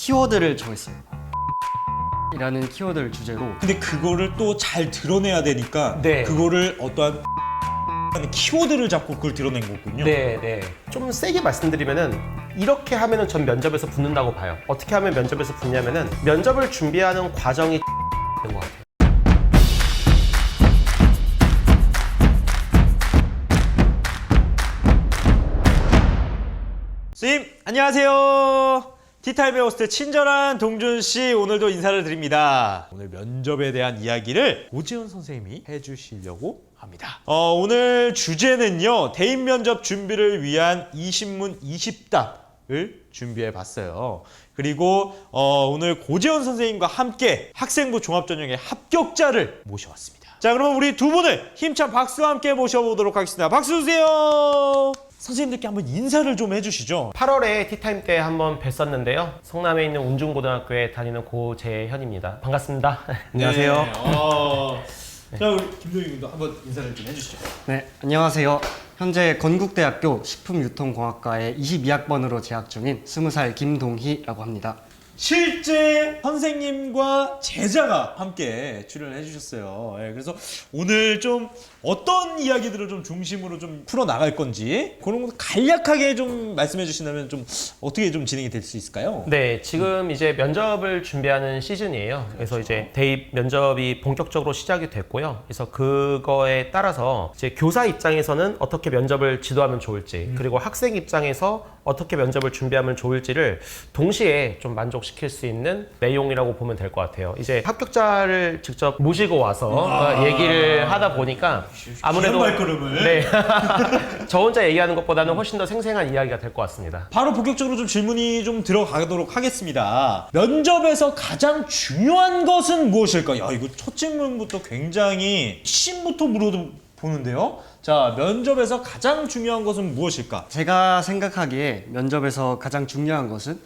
키워드를 정했어요. 이라는 키워드를 주제로. 근데 그거를 또 잘 드러내야 되니까 네. 그거를 어떠한 키워드를 잡고 그걸 드러낸 거군요. 네. 좀 세게 말씀드리면은 이렇게 하면은 전 면접에서 붙는다고 봐요. 어떻게 하면 면접에서 붙냐면은 면접을 준비하는 과정이 된 것 같아요. 선생님 안녕하세요. 티타임의 호스트 친절한 동준 씨, 오늘도 인사를 드립니다. 오늘 면접에 대한 이야기를 오지훈 선생님이 해주시려고 합니다. 오늘 주제는요, 대인 면접 준비를 위한 20문 20답을 준비해 봤어요. 그리고 오늘 고재원 선생님과 함께 학생부 종합전형의 합격자를 모셔왔습니다. 자, 그러면 우리 두 분을 힘찬 박수와 함께 모셔보도록 하겠습니다. 박수 주세요. 선생님들께 한번 인사를 좀 해주시죠. 8월에 티타임 때 한번 뵀었는데요. 성남에 있는 운중고등학교에 다니는 고재현입니다. 반갑습니다. 안녕하세요. 네. 자, 우리 김동희 군도 한번 인사를 좀 해주시죠. 네, 안녕하세요. 현재 건국대학교 식품유통공학과에 22학번으로 재학 중인 20살 김동희라고 합니다. 실제 선생님과 제자가 함께 출연을 해주셨어요. 예, 그래서 오늘 좀 어떤 이야기들을 좀 중심으로 좀 풀어 나갈 건지 그런 거 간략하게 좀 말씀해 주신다면 좀 어떻게 좀 진행이 될 수 있을까요? 네, 지금 이제 면접을 준비하는 시즌이에요. 그래서 이제 대입 면접이 본격적으로 시작이 됐고요. 그래서 그거에 따라서 이제 교사 입장에서는 어떻게 면접을 지도하면 좋을지, 그리고 학생 입장에서 어떻게 면접을 준비하면 좋을지를 동시에 좀 만족시킬 수 있는 내용이라고 보면 될 것 같아요. 이제 합격자를 직접 모시고 와서 얘기를 하다 보니까 아무래도 발걸음을. 네. 저 혼자 얘기하는 것보다는 훨씬 더 생생한 이야기가 될 것 같습니다. 바로 본격적으로 좀 질문이 좀 들어가도록 하겠습니다. 면접에서 가장 중요한 것은 무엇일까요? 야, 이거 첫 질문부터 굉장히 심부터 물어보는데요. 자, 면접에서 가장 중요한 것은 무엇일까? 제가 생각하기에 면접에서 가장 중요한 것은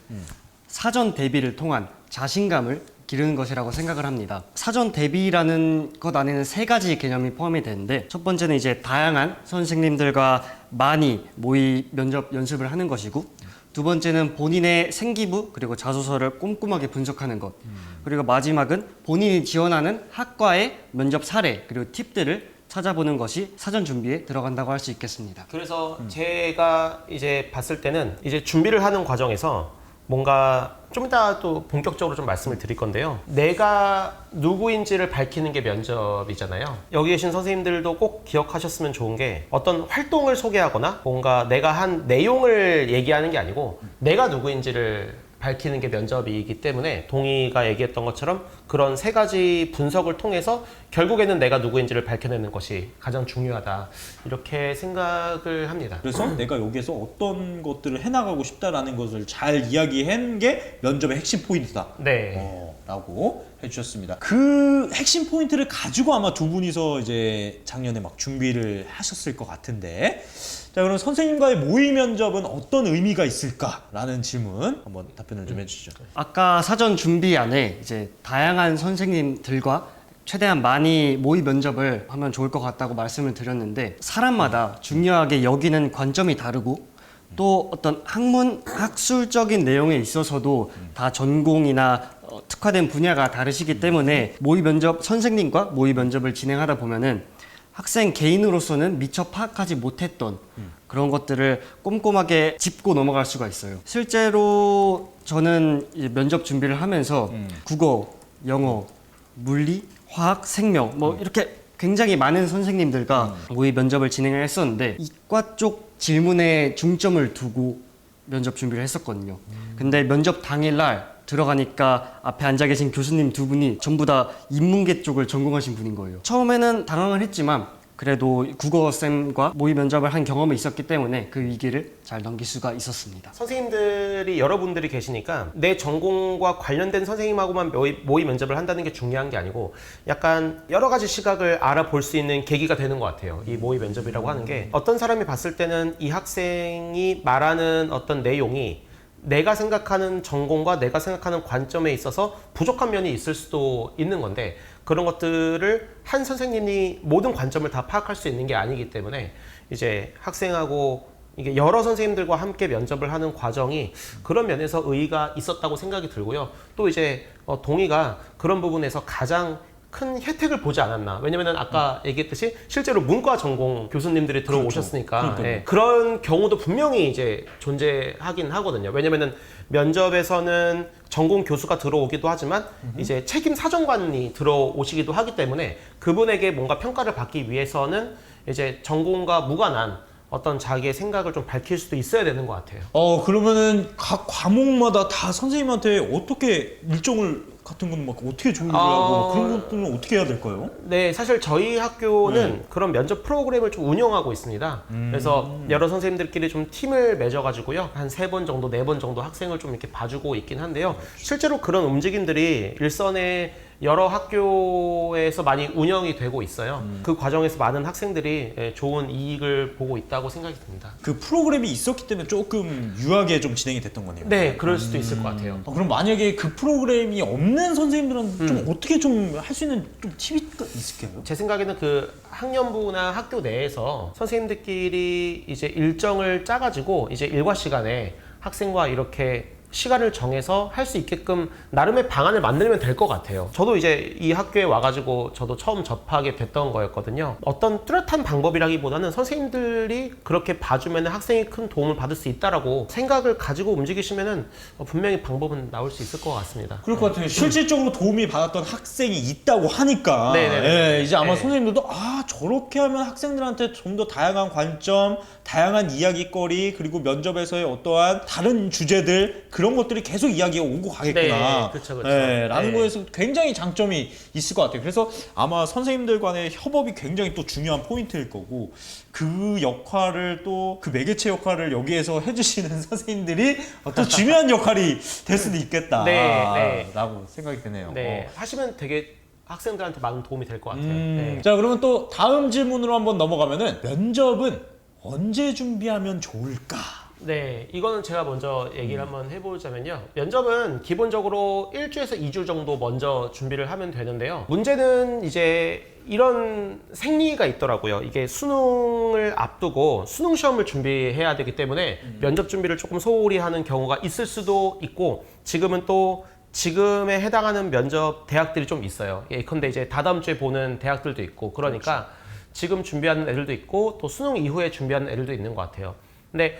사전 대비를 통한 자신감을 기르는 것이라고 생각을 합니다. 사전 대비라는 것 안에는 3가지 개념이 포함이 되는데, 첫 번째는 이제 다양한 선생님들과 많이 모의 면접 연습을 하는 것이고, 두 번째는 본인의 생기부 그리고 자소서를 꼼꼼하게 분석하는 것, 그리고 마지막은 본인이 지원하는 학과의 면접 사례 그리고 팁들을 찾아보는 것이 사전 준비에 들어간다고 할 수 있겠습니다. 그래서 제가 이제 봤을 때는 이제 준비를 하는 과정에서 뭔가 좀 이따 또 본격적으로 좀 말씀을 드릴 건데요. 내가 누구인지를 밝히는 게 면접이잖아요. 여기 계신 선생님들도 꼭 기억하셨으면 좋은 게, 어떤 활동을 소개하거나 뭔가 내가 한 내용을 얘기하는 게 아니고 내가 누구인지를 밝히는 게 면접이기 때문에, 동희가 얘기했던 것처럼 그런 3가지 분석을 통해서 결국에는 내가 누구인지를 밝혀내는 것이 가장 중요하다, 이렇게 생각을 합니다. 그래서 내가 여기에서 어떤 것들을 해나가고 싶다라는 것을 잘 이야기한 게 면접의 핵심 포인트다. 네. 라고 해주셨습니다. 그 핵심 포인트를 가지고 아마 두 분이서 이제 작년에 막 준비를 하셨을 것 같은데, 자, 그럼 선생님과의 모의 면접은 어떤 의미가 있을까라는 질문 한번 답변을 좀 해주시죠. 아까 사전 준비 안에 이제 다양한 선생님들과 최대한 많이 모의 면접을 하면 좋을 것 같다고 말씀을 드렸는데, 사람마다 중요하게 여기는 관점이 다르고, 또 어떤 학문, 학술적인 내용에 있어서도 다 전공이나 특화된 분야가 다르시기 때문에 모의 면접, 선생님과 모의 면접을 진행하다 보면은 학생 개인으로서는 미처 파악하지 못했던 그런 것들을 꼼꼼하게 짚고 넘어갈 수가 있어요. 실제로 저는 이제 면접 준비를 하면서 국어, 영어, 물리, 화학, 생명 뭐 이렇게 굉장히 많은 선생님들과 모의 면접을 진행을 했었는데, 이과 쪽 질문에 중점을 두고 면접 준비를 했었거든요. 근데 면접 당일날 들어가니까 앞에 앉아 계신 교수님 2분이 전부 다 인문계 쪽을 전공하신 분인 거예요. 처음에는 당황을 했지만 그래도 국어쌤과 모의 면접을 한 경험이 있었기 때문에 그 위기를 잘 넘길 수가 있었습니다. 선생님들이 여러분들이 계시니까 내 전공과 관련된 선생님하고만 모의 면접을 한다는 게 중요한 게 아니고, 약간 여러 가지 시각을 알아볼 수 있는 계기가 되는 것 같아요. 이 모의 면접이라고 하는 게, 어떤 사람이 봤을 때는 이 학생이 말하는 어떤 내용이 내가 생각하는 전공과 내가 생각하는 관점에 있어서 부족한 면이 있을 수도 있는 건데, 그런 것들을 한 선생님이 모든 관점을 다 파악할 수 있는 게 아니기 때문에 이제 학생하고 이게 여러 선생님들과 함께 면접을 하는 과정이 그런 면에서 의의가 있었다고 생각이 들고요. 또 이제 동의가 그런 부분에서 가장 큰 혜택을 보지 않았나. 왜냐면은 아까 얘기했듯이 실제로 문과 전공 교수님들이 들어오셨으니까 그렇죠. 예, 그런 경우도 분명히 이제 존재하긴 하거든요. 왜냐면은 면접에서는 전공 교수가 들어오기도 하지만 이제 책임 사정관이 들어오시기도 하기 때문에 그분에게 뭔가 평가를 받기 위해서는 이제 전공과 무관한 어떤 자기의 생각을 좀 밝힐 수도 있어야 되는 것 같아요. 그러면은 각 과목마다 다 선생님한테 어떻게 일정을 같은 건 막 어떻게 조율을 하고 그런 것들은 어떻게 해야 될까요? 네, 사실 저희 학교는 그런 면접 프로그램을 좀 운영하고 있습니다. 그래서 여러 선생님들끼리 좀 팀을 맺어가지고요. 한 3번 정도, 4번 정도 학생을 좀 이렇게 봐주고 있긴 한데요. 실제로 그런 움직임들이 일선의 여러 학교에서 많이 운영이 되고 있어요. 그 과정에서 많은 학생들이 좋은 이익을 보고 있다고 생각이 듭니다. 그 프로그램이 있었기 때문에 조금 유하게 좀 진행이 됐던 거네요. 네, 그럴 수도 있을 것 같아요. 그럼 만약에 그 프로그램이 없는 선생님들은 좀 어떻게 좀 할 수 있는 좀 팁이 있을까요? 제 생각에는 그 학년부나 학교 내에서 선생님들끼리 이제 일정을 짜가지고 이제 일과 시간에 학생과 이렇게 시간을 정해서 할 수 있게끔 나름의 방안을 만들면 될 것 같아요. 저도 이제 이 학교에 와가지고 저도 처음 접하게 됐던 거였거든요. 어떤 뚜렷한 방법이라기보다는 선생님들이 그렇게 봐주면 학생이 큰 도움을 받을 수 있다라고 생각을 가지고 움직이시면은 분명히 방법은 나올 수 있을 것 같습니다. 그럴 것 같아요. 실질적으로 도움이 받았던 학생이 있다고 하니까 네네네. 이제 아마 네. 선생님들도 저렇게 하면 학생들한테 좀 더 다양한 관점, 다양한 이야기거리 그리고 면접에서의 어떠한 다른 주제들 그런 것들이 계속 이야기가 오고 가겠구나. 네, 그쵸, 그쵸. 라는 네. 거에서 굉장히 장점이 있을 것 같아요. 그래서 아마 선생님들 간의 협업이 굉장히 또 중요한 포인트일 거고 그 역할을 또 그 매개체 역할을 여기에서 해주시는 선생님들이 또 중요한 역할이 될 수도 있겠다. 네. 라고 생각이 드네요. 네, 하시면 되게 학생들한테 많은 도움이 될 것 같아요. 네. 자, 그러면 또 다음 질문으로 한번 넘어가면은 면접은 언제 준비하면 좋을까? 네, 이거는 제가 먼저 얘기를 한번 해보자면요. 면접은 기본적으로 1주에서 2주 정도 먼저 준비를 하면 되는데요. 문제는 이제 이런 생리가 있더라고요. 이게 수능을 앞두고 수능 시험을 준비해야 되기 때문에 면접 준비를 조금 소홀히 하는 경우가 있을 수도 있고 지금은 또 지금에 해당하는 면접 대학들이 좀 있어요. 예컨대 이제 다다음 주에 보는 대학들도 있고 그러니까 지금 준비하는 애들도 있고 또 수능 이후에 준비하는 애들도 있는 것 같아요. 근데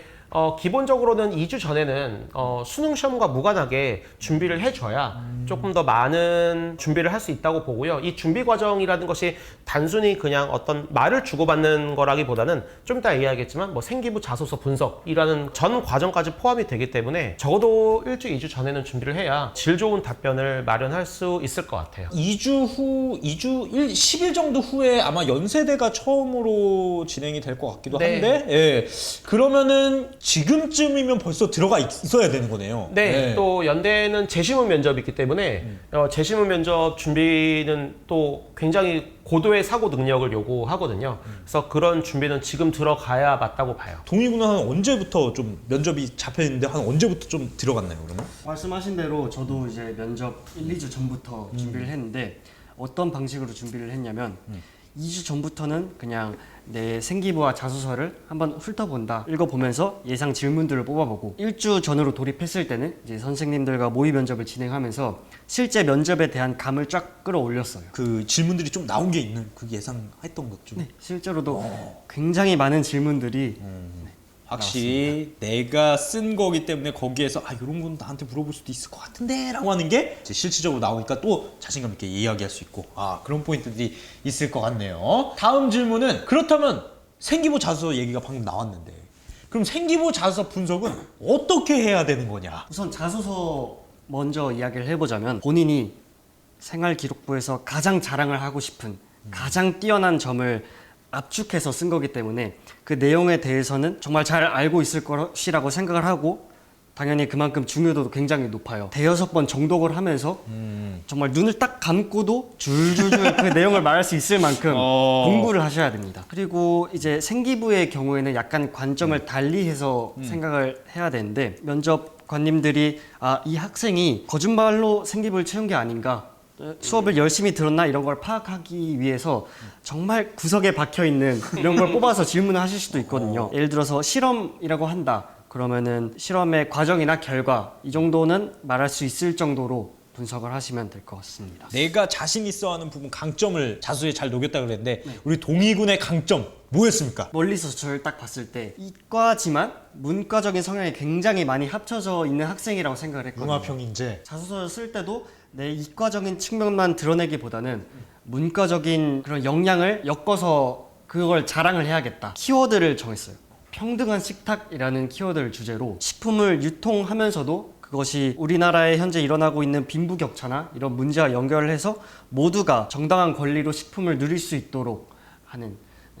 기본적으로는 2주 전에는 수능 시험과 무관하게 준비를 해줘야 조금 더 많은 준비를 할 수 있다고 보고요. 이 준비 과정이라는 것이 단순히 그냥 어떤 말을 주고받는 거라기보다는 좀 이따 이야기하겠지만 뭐 생기부 자소서 분석이라는 전 과정까지 포함이 되기 때문에 적어도 1주, 2주 전에는 준비를 해야 질 좋은 답변을 마련할 수 있을 것 같아요. 2주 후, 10일 정도 후에 아마 연세대가 처음으로 진행이 될 것 같기도 네. 한데, 예. 그러면은 지금쯤이면 벌써 들어가 있어야 되는 거네요. 네, 또 연대는 재시문 면접이 있기 때문에 재시문 면접 준비는 또 굉장히 고도의 사고 능력을 요구하거든요. 그래서 그런 준비는 지금 들어가야 맞다고 봐요. 동의군은 한 언제부터 좀 면접이 잡혀 있는데 한 언제부터 좀 들어갔나요, 그러면? 말씀하신 대로 저도 이제 면접 1, 2주 전부터 준비를 했는데 어떤 방식으로 준비를 했냐면 2주 전부터는 그냥 내 생기부와 자소서를 한번 훑어본다, 읽어보면서 예상 질문들을 뽑아보고 1주 전으로 돌입했을 때는 이제 선생님들과 모의 면접을 진행하면서 실제 면접에 대한 감을 쫙 끌어올렸어요. 그 질문들이 좀 나온 게 있는 그 예상했던 것 좀. 네, 실제로도 굉장히 많은 질문들이 확실히 내가 쓴 거기 때문에 거기에서 이런 건 나한테 물어볼 수도 있을 것 같은데 라고 하는 게 이제 실질적으로 나오니까 또 자신감 있게 이야기할 수 있고 그런 포인트들이 있을 것 같네요. 다음 질문은 그렇다면 생기부 자소서 얘기가 방금 나왔는데 그럼 생기부 자소서 분석은 어떻게 해야 되는 거냐? 우선 자소서 먼저 이야기를 해보자면 본인이 생활기록부에서 가장 자랑을 하고 싶은 가장 뛰어난 점을 압축해서 쓴 거기 때문에 그 내용에 대해서는 정말 잘 알고 있을 것이라고 생각을 하고 당연히 그만큼 중요도도 굉장히 높아요. 대여섯 번 정독을 하면서 정말 눈을 딱 감고도 줄줄줄 그 내용을 말할 수 있을 만큼 공부를 하셔야 됩니다. 그리고 이제 생기부의 경우에는 약간 관점을 달리해서 생각을 해야 되는데 면접관님들이 이 학생이 거짓말로 생기부를 채운 게 아닌가 수업을 열심히 들었나 이런 걸 파악하기 위해서 정말 구석에 박혀 있는 이런 걸 뽑아서 질문을 하실 수도 있거든요. 예를 들어서 실험이라고 한다. 그러면은 실험의 과정이나 결과 이 정도는 말할 수 있을 정도로 분석을 하시면 될 것 같습니다. 내가 자신 있어 하는 부분 강점을 자수에 잘 녹였다 그랬는데 우리 동희군의 강점 뭐였습니까? 멀리서 저를 딱 봤을 때 이과지만 문과적인 성향이 굉장히 많이 합쳐져 있는 학생이라고 생각을 했거든요. 융합형인재. 자소서를 쓸 때도 내 이과적인 측면만 드러내기보다는 문과적인 그런 역량을 엮어서 그걸 자랑을 해야겠다. 키워드를 정했어요. 평등한 식탁이라는 키워드를 주제로 식품을 유통하면서도 그것이 우리나라에 현재 일어나고 있는 빈부격차나 이런 문제와 연결을 해서 모두가 정당한 권리로 식품을 누릴 수 있도록 하는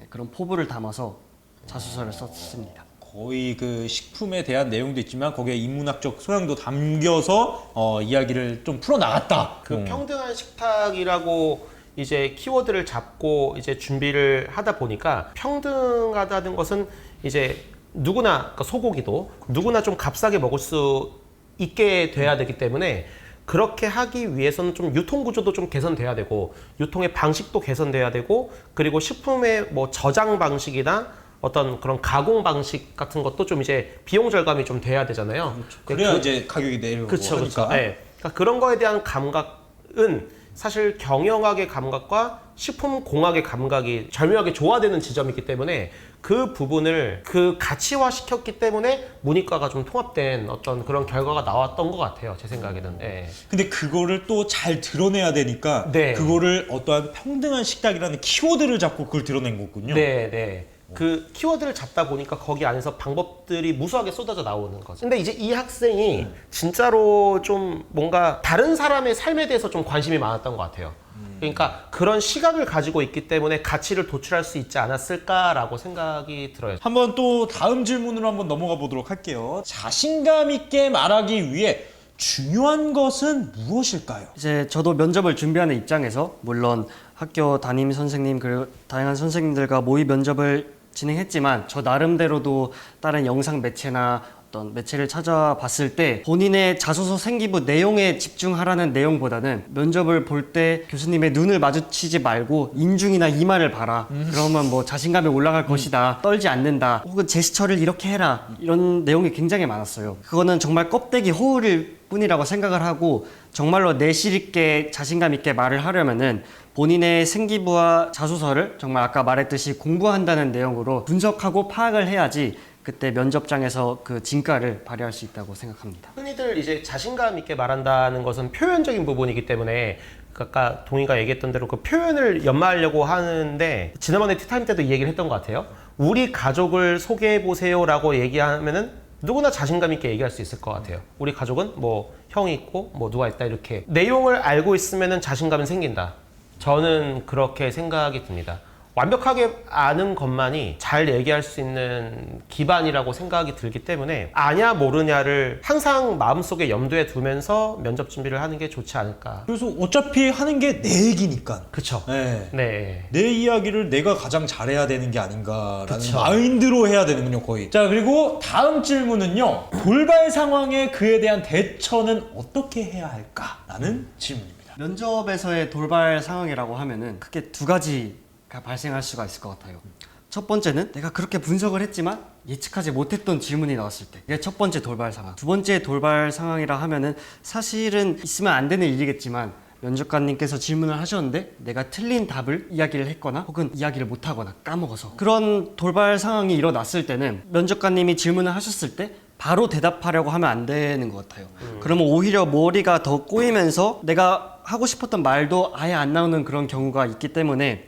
그런 포부를 담아서 자소서를 썼습니다. 거의 그 식품에 대한 내용도 있지만 거기에 인문학적 소양도 담겨서 이야기를 좀 풀어나갔다. 그 평등한 식탁이라고 이제 키워드를 잡고 이제 준비를 하다 보니까 평등하다는 것은 이제 누구나 그러니까 소고기도 누구나 좀 값싸게 먹을 수 있게 돼야 되기 때문에 그렇게 하기 위해서는 좀 유통 구조도 좀 개선돼야 되고 유통의 방식도 개선돼야 되고 그리고 식품의 뭐 저장 방식이나 어떤 그런 가공 방식 같은 것도 좀 이제 비용 절감이 좀 돼야 되잖아요. 그래야 이제 가격이 내려오고 그렇죠. 하니까. 네. 그러니까 그런 거에 대한 감각은 사실 경영학의 감각과 식품 공학의 감각이 절묘하게 조화되는 지점이기 때문에 그 부분을 그 가치화 시켰기 때문에 문이과가 좀 통합된 어떤 그런 결과가 나왔던 것 같아요. 제 생각에는. 네. 근데 그거를 또 잘 드러내야 되니까 네. 그거를 어떠한 평등한 식탁이라는 키워드를 잡고 그걸 드러낸 거군요. 네, 네. 그 키워드를 잡다 보니까 거기 안에서 방법들이 무수하게 쏟아져 나오는 거죠. 근데 이제 이 학생이 진짜로 좀 뭔가 다른 사람의 삶에 대해서 좀 관심이 많았던 것 같아요. 그러니까 그런 시각을 가지고 있기 때문에 가치를 도출할 수 있지 않았을까라고 생각이 들어요. 한번 또 다음 질문으로 한번 넘어가 보도록 할게요. 자신감 있게 말하기 위해 중요한 것은 무엇일까요? 이제 저도 면접을 준비하는 입장에서 물론 학교 담임 선생님 그리고 다양한 선생님들과 모의 면접을 진행했지만 저 나름대로도 다른 영상 매체나 어떤 매체를 찾아봤을 때 본인의 자소서 생기부 내용에 집중하라는 내용보다는 면접을 볼 때 교수님의 눈을 마주치지 말고 인중이나 이마를 봐라. 그러면 뭐 자신감이 올라갈 것이다. 떨지 않는다. 혹은 제스처를 이렇게 해라. 이런 내용이 굉장히 많았어요. 그거는 정말 껍데기 허울일 뿐이라고 생각을 하고 정말로 내실 있게 자신감 있게 말을 하려면은 본인의 생기부와 자소서를 정말 아까 말했듯이 공부한다는 내용으로 분석하고 파악을 해야지 그때 면접장에서 그 진가를 발휘할 수 있다고 생각합니다. 흔히들 이제 자신감 있게 말한다는 것은 표현적인 부분이기 때문에 아까 동희가 얘기했던 대로 그 표현을 연마하려고 하는데 지난번에 티타임 때도 이 얘기를 했던 것 같아요. 우리 가족을 소개해 보세요라고 얘기하면은 누구나 자신감 있게 얘기할 수 있을 것 같아요. 우리 가족은 뭐 형이 있고 뭐 누가 있다 이렇게 내용을 알고 있으면은 자신감은 생긴다. 저는 그렇게 생각이 듭니다. 완벽하게 아는 것만이 잘 얘기할 수 있는 기반이라고 생각이 들기 때문에 아냐 모르냐를 항상 마음속에 염두에 두면서 면접 준비를 하는 게 좋지 않을까. 그래서 어차피 하는 게 내 얘기니까. 그쵸. 네. 네. 내 이야기를 내가 가장 잘해야 되는 게 아닌가라는 그쵸. 마인드로 해야 되는군요, 거의. 자, 그리고 다음 질문은요. 돌발 상황에 그에 대한 대처는 어떻게 해야 할까라는 질문입니다. 면접에서의 돌발 상황이라고 하면은 크게 두 가지가 발생할 수가 있을 것 같아요. 첫 번째는 내가 그렇게 분석을 했지만 예측하지 못했던 질문이 나왔을 때 이게 첫 번째 돌발 상황. 두 번째 돌발 상황이라 하면은 사실은 있으면 안 되는 일이겠지만 면접관님께서 질문을 하셨는데 내가 틀린 답을 이야기를 했거나 혹은 이야기를 못하거나 까먹어서 그런 돌발 상황이 일어났을 때는 면접관님이 질문을 하셨을 때 바로 대답하려고 하면 안 되는 것 같아요. 그러면 오히려 머리가 더 꼬이면서 내가 하고 싶었던 말도 아예 안 나오는 그런 경우가 있기 때문에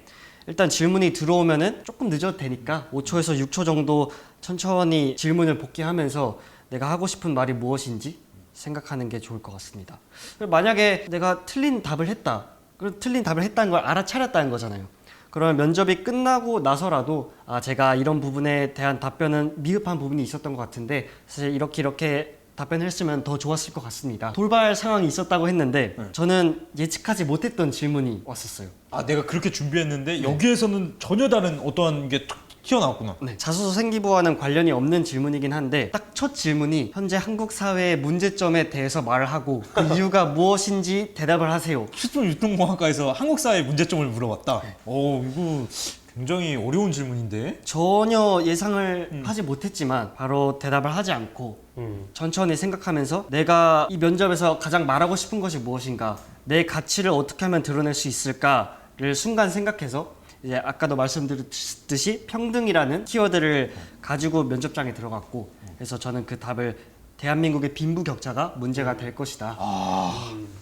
일단 질문이 들어오면은 조금 늦어도 되니까 5초에서 6초 정도 천천히 질문을 복귀하면서 내가 하고 싶은 말이 무엇인지 생각하는 게 좋을 것 같습니다. 만약에 내가 틀린 답을 했다. 그럼 틀린 답을 했다는 걸 알아차렸다는 거잖아요. 그러면 면접이 끝나고 나서라도 제가 이런 부분에 대한 답변은 미흡한 부분이 있었던 것 같은데 사실 이렇게 답변을 했으면 더 좋았을 것 같습니다. 돌발 상황이 있었다고 했는데 저는 예측하지 못했던 질문이 왔었어요. 내가 그렇게 준비했는데 여기에서는 전혀 다른 어떠한 게 튀어나왔구나. 네, 자소서 생기부와는 관련이 없는 질문이긴 한데 딱 첫 질문이 현재 한국 사회의 문제점에 대해서 말을 하고 그 이유가 무엇인지 대답을 하세요. 식품 유통공학과에서 한국 사회 문제점을 물어봤다. 이거 굉장히 어려운 질문인데. 전혀 예상을 하지 못했지만 바로 대답을 하지 않고 천천히 생각하면서 내가 이 면접에서 가장 말하고 싶은 것이 무엇인가, 내 가치를 어떻게 하면 드러낼 수 있을까를 순간 생각해서 이제 아까도 말씀드렸듯이 평등이라는 키워드를 가지고 면접장에 들어갔고, 그래서 저는 그 답을 대한민국의 빈부격차가 문제가 될 것이다.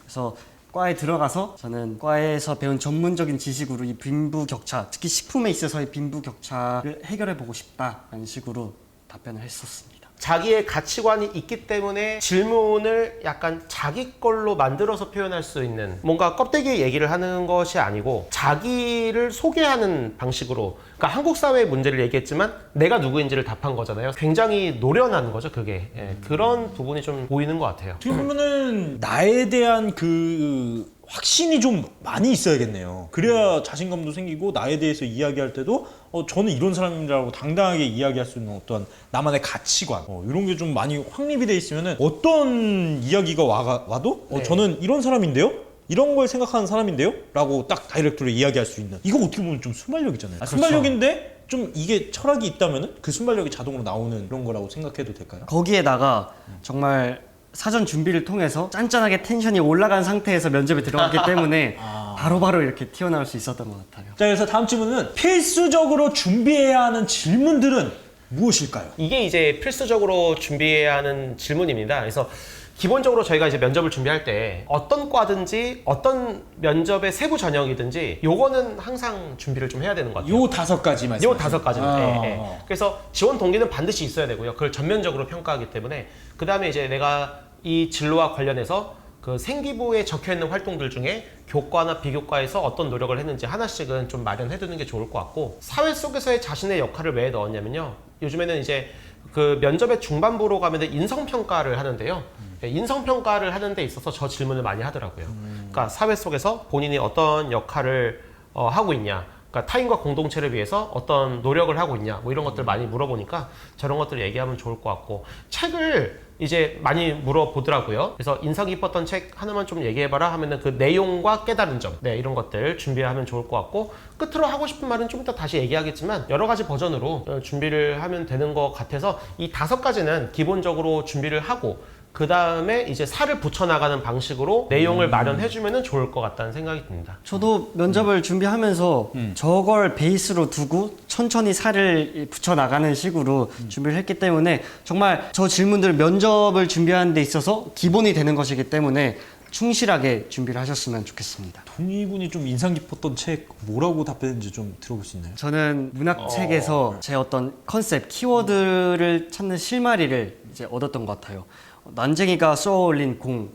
그래서 과에 들어가서 저는 과에서 배운 전문적인 지식으로 이 빈부격차, 특히 식품에 있어서의 빈부격차를 해결해 보고 싶다라는 식으로 답변을 했었습니다. 자기의 가치관이 있기 때문에 질문을 약간 자기 걸로 만들어서 표현할 수 있는, 뭔가 껍데기 얘기를 하는 것이 아니고 자기를 소개하는 방식으로, 그러니까 한국 사회의 문제를 얘기했지만 내가 누구인지를 답한 거잖아요. 굉장히 노련한 거죠, 그게. 예, 그런 부분이 좀 보이는 것 같아요. 어떻게 보면은 나에 대한 그 확신이 좀 많이 있어야겠네요. 그래야 자신감도 생기고 나에 대해서 이야기할 때도 저는 이런 사람이라고 당당하게 이야기할 수 있는 어떤 나만의 가치관 이런 게 좀 많이 확립이 돼 있으면은 어떤 이야기가 와도 네. 저는 이런 사람인데요? 이런 걸 생각하는 사람인데요? 라고 딱 다이렉트로 이야기할 수 있는, 이거 어떻게 보면 좀 순발력이잖아요. 그렇죠. 순발력인데 좀 이게 철학이 있다면은 그 순발력이 자동으로 나오는 그런 거라고 생각해도 될까요? 거기에다가 정말 사전 준비를 통해서 짠짠하게 텐션이 올라간 상태에서 면접에 들어갔기 때문에 바로바로 이렇게 튀어나올 수 있었던 것 같아요. 자, 그래서 다음 질문은 필수적으로 준비해야 하는 질문들은 무엇일까요? 이게 이제 필수적으로 준비해야 하는 질문입니다. 그래서 기본적으로 저희가 이제 면접을 준비할 때 어떤 과든지 어떤 면접의 세부 전형이든지 요거는 항상 준비를 좀 해야 되는 것 같아요. 요 5가지 말씀. 요 5가지는. 그래서 지원 동기는 반드시 있어야 되고요. 그걸 전면적으로 평가하기 때문에. 그 다음에 이제 내가 이 진로와 관련해서 그 생기부에 적혀 있는 활동들 중에 교과나 비교과에서 어떤 노력을 했는지 하나씩은 좀 마련해 두는 게 좋을 것 같고, 사회 속에서의 자신의 역할을 왜 넣었냐면요. 요즘에는 이제 그 면접의 중반부로 가면 인성평가를 하는데요. 인성평가를 하는 데 있어서 저 질문을 많이 하더라고요. 그러니까 사회 속에서 본인이 어떤 역할을 하고 있냐, 그러니까 타인과 공동체를 위해서 어떤 노력을 하고 있냐, 뭐 이런 것들 많이 물어보니까 저런 것들 얘기하면 좋을 것 같고, 책을 이제 많이 물어보더라고요. 그래서 인상 깊었던 책 하나만 좀 얘기해봐라 하면은 그 내용과 깨달은 점, 네, 이런 것들 준비하면 좋을 것 같고, 끝으로 하고 싶은 말은 좀 이따 다시 얘기하겠지만 여러 가지 버전으로 준비를 하면 되는 것 같아서 이 5가지는 기본적으로 준비를 하고, 그 다음에 이제 살을 붙여나가는 방식으로 내용을 마련해주면 좋을 것 같다는 생각이 듭니다. 저도 면접을 준비하면서 저걸 베이스로 두고 천천히 살을 붙여나가는 식으로 준비를 했기 때문에 정말 저 질문들 면접을 준비하는 데 있어서 기본이 되는 것이기 때문에 충실하게 준비를 하셨으면 좋겠습니다. 동희군이 좀 인상 깊었던 책 뭐라고 답했는지 좀 들어볼 수 있나요? 저는 문학책에서 제 어떤 컨셉, 키워드를 찾는 실마리를 이제 얻었던 것 같아요. 난쟁이가 쏘아올린 공,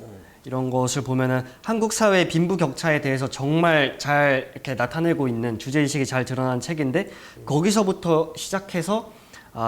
이런 것을 보면은 한국 사회의 빈부격차에 대해서 정말 잘 이렇게 나타내고 있는 주제의식이 잘 드러난 책인데, 거기서부터 시작해서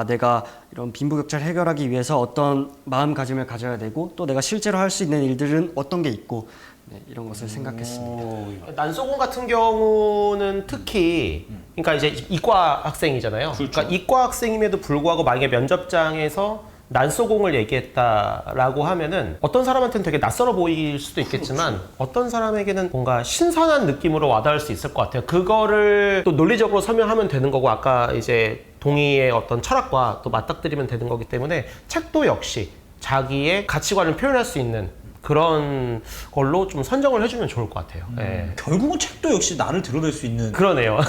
내가 이런 빈부격차를 해결하기 위해서 어떤 마음가짐을 가져야 되고, 또 내가 실제로 할 수 있는 일들은 어떤 게 있고, 네, 이런 것을 생각했습니다. 난소공 같은 경우는 특히, 그러니까 이제 이과 학생이잖아요. 그렇죠. 그러니까 이과 학생임에도 불구하고 만약에 면접장에서 난소공을 얘기했다라고 하면은 어떤 사람한테는 되게 낯설어 보일 수도 있겠지만 어떤 사람에게는 뭔가 신선한 느낌으로 와닿을 수 있을 것 같아요. 그거를 또 논리적으로 설명하면 되는 거고, 아까 이제 동의의 어떤 철학과 또 맞닥뜨리면 되는 거기 때문에 책도 역시 자기의 가치관을 표현할 수 있는 그런 걸로 좀 선정을 해주면 좋을 것 같아요. 예. 결국은 책도 역시 나를 드러낼 수 있는 그러네요.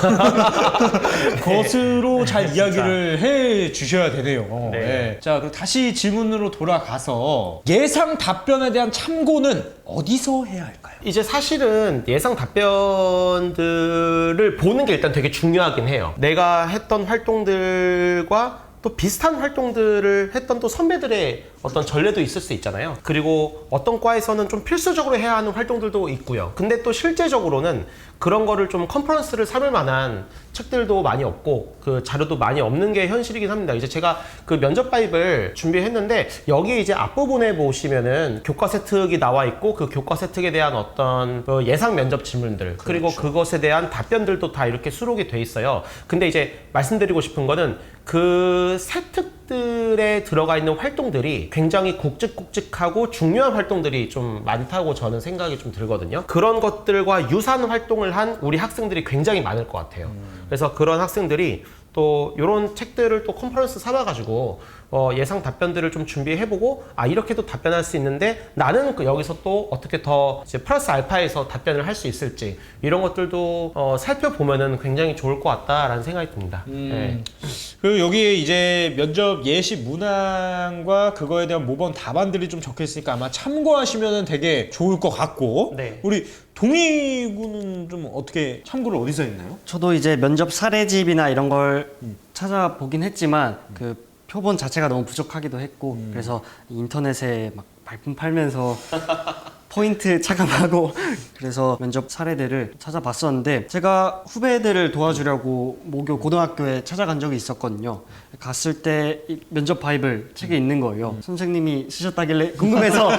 것으로 잘 이야기를 해 주셔야 되네요. 네. 네. 자, 그럼 다시 질문으로 돌아가서 예상 답변에 대한 참고는 어디서 해야 할까요? 이제 사실은 예상 답변들을 보는 게 일단 되게 중요하긴 해요. 내가 했던 활동들과 또 비슷한 활동들을 했던 또 선배들의 어떤 전례도 있을 수 있잖아요. 그리고 어떤 과에서는 좀 필수적으로 해야 하는 활동들도 있고요. 근데 또 실제적으로는 그런 거를 좀 컨퍼런스를 삼을 만한 책들도 많이 없고 그 자료도 많이 없는 게 현실이긴 합니다. 이제 제가 그 면접 바입을 준비했는데 여기 이제 앞부분에 보시면은 교과 세특이 나와 있고 그 교과 세특에 대한 어떤 그 예상 면접 질문들 그리고 그것에 대한 답변들도 다 이렇게 수록이 돼 있어요. 근데 이제 말씀드리고 싶은 거는 그 세특들에 들어가 있는 활동들이 굉장히 굵직굵직하고 중요한 활동들이 좀 많다고 저는 생각이 좀 들거든요. 그런 것들과 유사한 활동을 한 우리 학생들이 굉장히 많을 것 같아요. 그래서 그런 학생들이 또 이런 책들을 또 컨퍼런스 삼아가지고 예상 답변들을 좀 준비해보고 이렇게도 답변할 수 있는데 나는 여기서 또 어떻게 더 이제 플러스 알파에서 답변을 할 수 있을지 이런 것들도 살펴보면은 굉장히 좋을 것 같다라는 생각이 듭니다. 네. 그리고 여기에 이제 면접 예시 문항과 그거에 대한 모범 답안들이 좀 적혀 있으니까 아마 참고하시면 되게 좋을 것 같고 네. 우리 동희 군은 좀 어떻게 참고를 어디서 했나요? 저도 이제 면접 사례집이나 이런 걸 찾아보긴 했지만 그 표본 자체가 너무 부족하기도 했고 그래서 인터넷에 막 발품 팔면서 포인트 차감하고 그래서 면접 사례들을 찾아봤었는데 제가 후배들을 도와주려고 모교 고등학교에 찾아간 적이 있었거든요. 갔을 때 이 면접 바이블 책에 있는 거예요. 선생님이 쓰셨다길래 궁금해서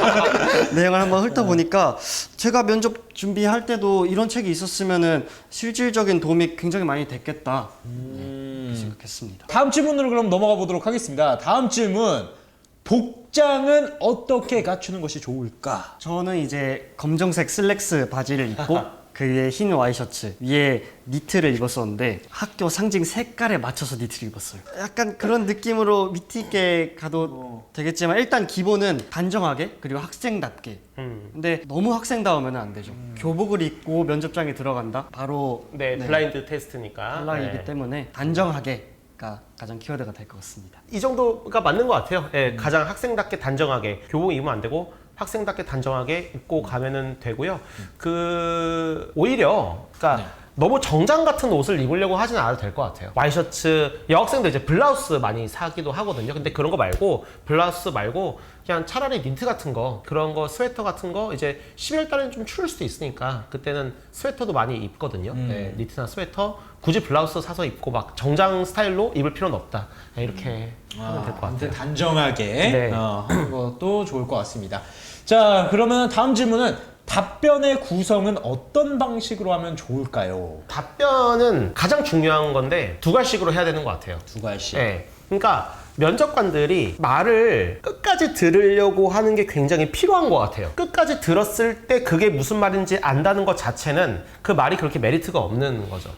내용을 한번 훑어보니까 제가 면접 준비할 때도 이런 책이 있었으면은 실질적인 도움이 굉장히 많이 됐겠다 생각했습니다. 다음 질문으로 그럼 넘어가 보도록 하겠습니다. 다음 질문. 복장은 어떻게 갖추는 것이 좋을까? 저는 이제 검정색 슬랙스 바지를 입고 그 위에 흰 와이셔츠 위에 니트를 입었었는데 학교 상징 색깔에 맞춰서 니트를 입었어요. 약간 그런 느낌으로 밑에 있게 가도 되겠지만 일단 기본은 단정하게 그리고 학생답게. 근데 너무 학생다우면 안 되죠. 교복을 입고 면접장에 들어간다? 바로 네, 블라인드 테스트니까. 탈락이기 네. 때문에 단정하게가 가장 키워드가 될 것 같습니다. 이 정도가 맞는 것 같아요. 예, 가장 학생답게 단정하게 교복 입으면 안 되고 학생답게 단정하게 입고 가면은 되고요. 그 오히려 그러니까 너무 정장 같은 옷을 입으려고 하지는 않아도 될 것 같아요. 와이셔츠 여학생들 이제 블라우스 많이 사기도 하거든요. 근데 그런 거 말고 블라우스 말고 그냥 차라리 니트 같은 거 그런 거 스웨터 같은 거 이제 12월 달에는 좀 추울 수도 있으니까 그때는 스웨터도 많이 입거든요. 네, 니트나 스웨터 굳이 블라우스 사서 입고 막 정장 스타일로 입을 필요는 없다. 네, 이렇게 하면 될 것 같아요. 단정하게 네. 하는 것도 좋을 것 같습니다. 자, 그러면 다음 질문은 답변의 구성은 어떤 방식으로 하면 좋을까요? 답변은 가장 중요한 건데 두 갈식으로 해야 되는 것 같아요. 두 가지. 네. 그러니까 면접관들이 말을 끝까지 들으려고 하는 게 굉장히 필요한 것 같아요. 끝까지 들었을 때 그게 무슨 말인지 안다는 것 자체는 그 말이 그렇게 메리트가 없는 거죠.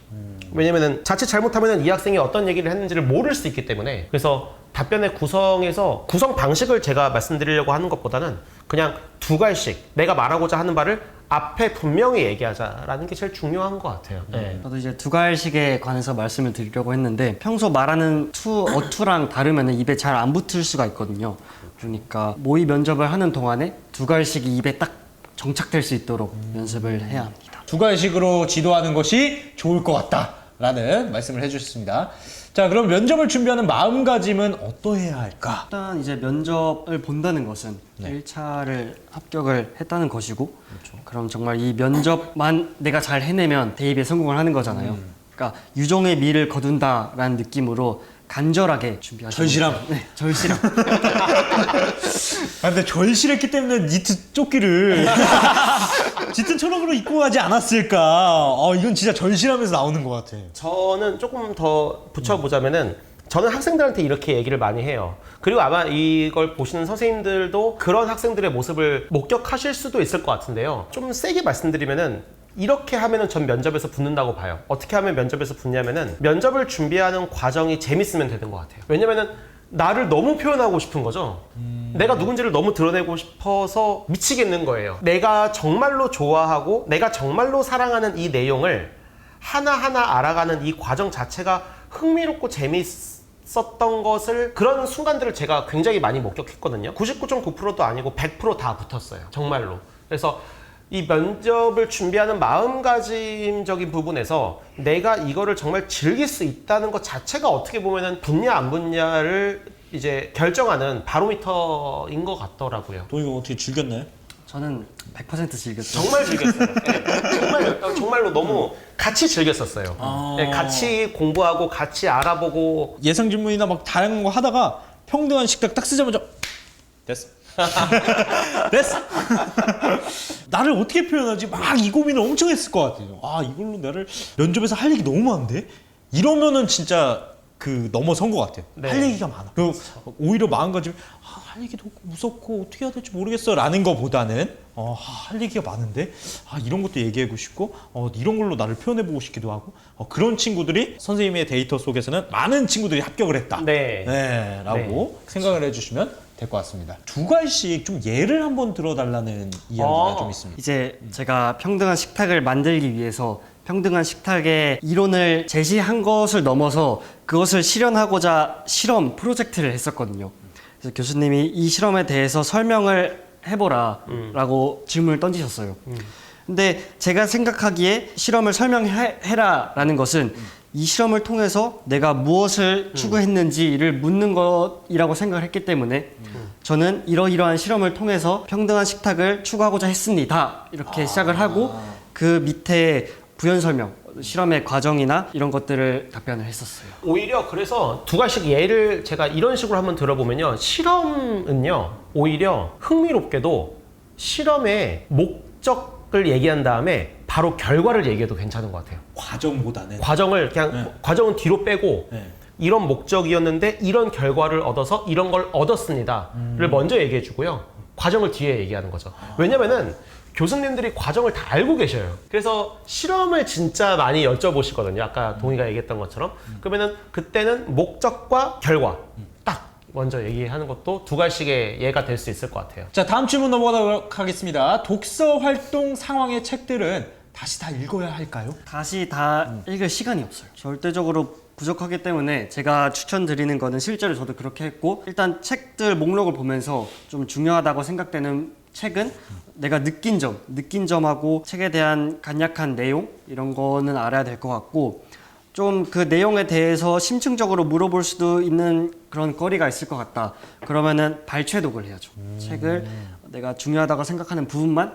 왜냐면은 자칫 잘못하면 이 학생이 어떤 얘기를 했는지를 모를 수 있기 때문에 그래서 답변의 구성에서 구성 방식을 제가 말씀드리려고 하는 것보다는 그냥 두 갈씩 내가 말하고자 하는 말을 앞에 분명히 얘기하자라는 게 제일 중요한 것 같아요. 네. 저도 이제 두 갈식에 관해서 말씀을 드리려고 했는데 평소 말하는 어투랑 다르면 입에 잘 안 붙을 수가 있거든요. 그러니까 모의 면접을 하는 동안에 두 갈식이 입에 딱 정착될 수 있도록 연습을 해야 합니다. 두 갈식으로 지도하는 것이 좋을 것 같다라는 말씀을 해주셨습니다. 자, 그럼 면접을 준비하는 마음가짐은 어떠해야 할까? 일단 이제 면접을 본다는 것은 1차를 합격을 했다는 것이고 그럼 정말 이 면접만 내가 잘 해내면 대입에 성공을 하는 거잖아요. 그러니까 유종의 미를 거둔다라는 느낌으로 간절하게 준비하시면 절실함. 네, 절실함. 근데 절실했기 때문에 니트 조끼를 짙은 초록으로 입고 가지 않았을까? 이건 진짜 절실하면서 나오는 것 같아. 저는 조금 더 붙여보자면은 저는 학생들한테 이렇게 얘기를 많이 해요. 그리고 아마 이걸 보시는 선생님들도 그런 학생들의 모습을 목격하실 수도 있을 것 같은데요. 좀 세게 말씀드리면은 이렇게 하면은 전 면접에서 붙는다고 봐요. 어떻게 하면 면접에서 붙냐면은 면접을 준비하는 과정이 재밌으면 되는 것 같아요. 왜냐면은 나를 너무 표현하고 싶은 거죠. 내가 누군지를 너무 드러내고 싶어서 미치겠는 거예요. 내가 정말로 좋아하고 내가 정말로 사랑하는 이 내용을 하나하나 알아가는 이 과정 자체가 흥미롭고 재밌었던 것을 그런 순간들을 제가 굉장히 많이 목격했거든요. 99.9%도 아니고 100% 다 붙었어요. 정말로. 그래서 이 면접을 준비하는 마음가짐적인 부분에서 내가 이거를 정말 즐길 수 있다는 것 자체가 어떻게 보면은 붙냐 안 붙냐를 이제 결정하는 바로미터인 것 같더라고요. 동이가 어떻게 즐겼나요? 저는 100% 즐겼어요. 정말 즐겼어요. 네, 정말로 너무 같이 즐겼었어요. 네, 같이 공부하고 같이 알아보고. 예상 질문이나 막 다양한 거 하다가 평등한 식탁 딱 쓰자마자 됐어. 됐어. 나를 어떻게 표현하지? 막 이 고민을 엄청 했을 것 같아요. 아, 이걸로 나를 면접에서 할 얘기 너무 많은데? 이러면은 진짜 넘어선 것 같아요. 네. 할 얘기가 많아. 오히려 마음가짐, 할 얘기도 무섭고 어떻게 해야 될지 모르겠어 라는 거보다는 할 얘기가 많은데 이런 것도 얘기하고 싶고 이런 걸로 나를 표현해보고 싶기도 하고 그런 친구들이 선생님의 데이터 속에서는 많은 친구들이 합격을 했다. 네. 라고 생각을 해주시면 될 것 같습니다. 두 가지씩 좀 예를 한번 들어달라는 이야기가 좀 있습니다. 이제 제가 평등한 식탁을 만들기 위해서 평등한 식탁의 이론을 제시한 것을 넘어서 그것을 실현하고자 실험 프로젝트를 했었거든요. 그래서 교수님이 이 실험에 대해서 설명을 해보라 라고 질문을 던지셨어요. 근데 제가 생각하기에 실험을 설명해라 라는 것은 이 실험을 통해서 내가 무엇을 추구했는지를 묻는 것이라고 생각을 했기 때문에 저는 이러이러한 실험을 통해서 평등한 식탁을 추구하고자 했습니다. 이렇게 시작을 하고 그 밑에 부연 설명, 실험의 과정이나 이런 것들을 답변을 했었어요. 오히려 그래서 두 가지씩 예를 제가 이런 식으로 한번 들어보면요. 실험은요. 오히려 흥미롭게도 실험의 목적을 얘기한 다음에 바로 결과를 얘기해도 괜찮은 것 같아요. 과정보다는 과정을 그냥 과정은 뒤로 빼고 이런 목적이었는데 이런 결과를 얻어서 이런 걸 얻었습니다를 먼저 얘기해 주고요. 과정을 뒤에 얘기하는 거죠. 왜냐면은 교수님들이 과정을 다 알고 계셔요. 그래서 실험을 진짜 많이 여쭤보시거든요. 아까 동희가 얘기했던 것처럼. 그러면은 그때는 목적과 결과 딱 먼저 얘기하는 것도 두 가지씩의 예가 될 수 있을 것 같아요. 자, 다음 질문 넘어가도록 하겠습니다. 독서 활동 상황의 책들은 다시 다 읽어야 할까요? 다시 다 읽을 시간이 없어요. 절대적으로 부족하기 때문에 제가 추천드리는 거는 실제로 저도 그렇게 했고 일단 책들 목록을 보면서 좀 중요하다고 생각되는 책은 내가 느낀 점하고 책에 대한 간략한 내용 이런 거는 알아야 될 것 같고 좀 그 내용에 대해서 심층적으로 물어볼 수도 있는 그런 거리가 있을 것 같다. 그러면은 발췌독을 해야죠. 책을 내가 중요하다고 생각하는 부분만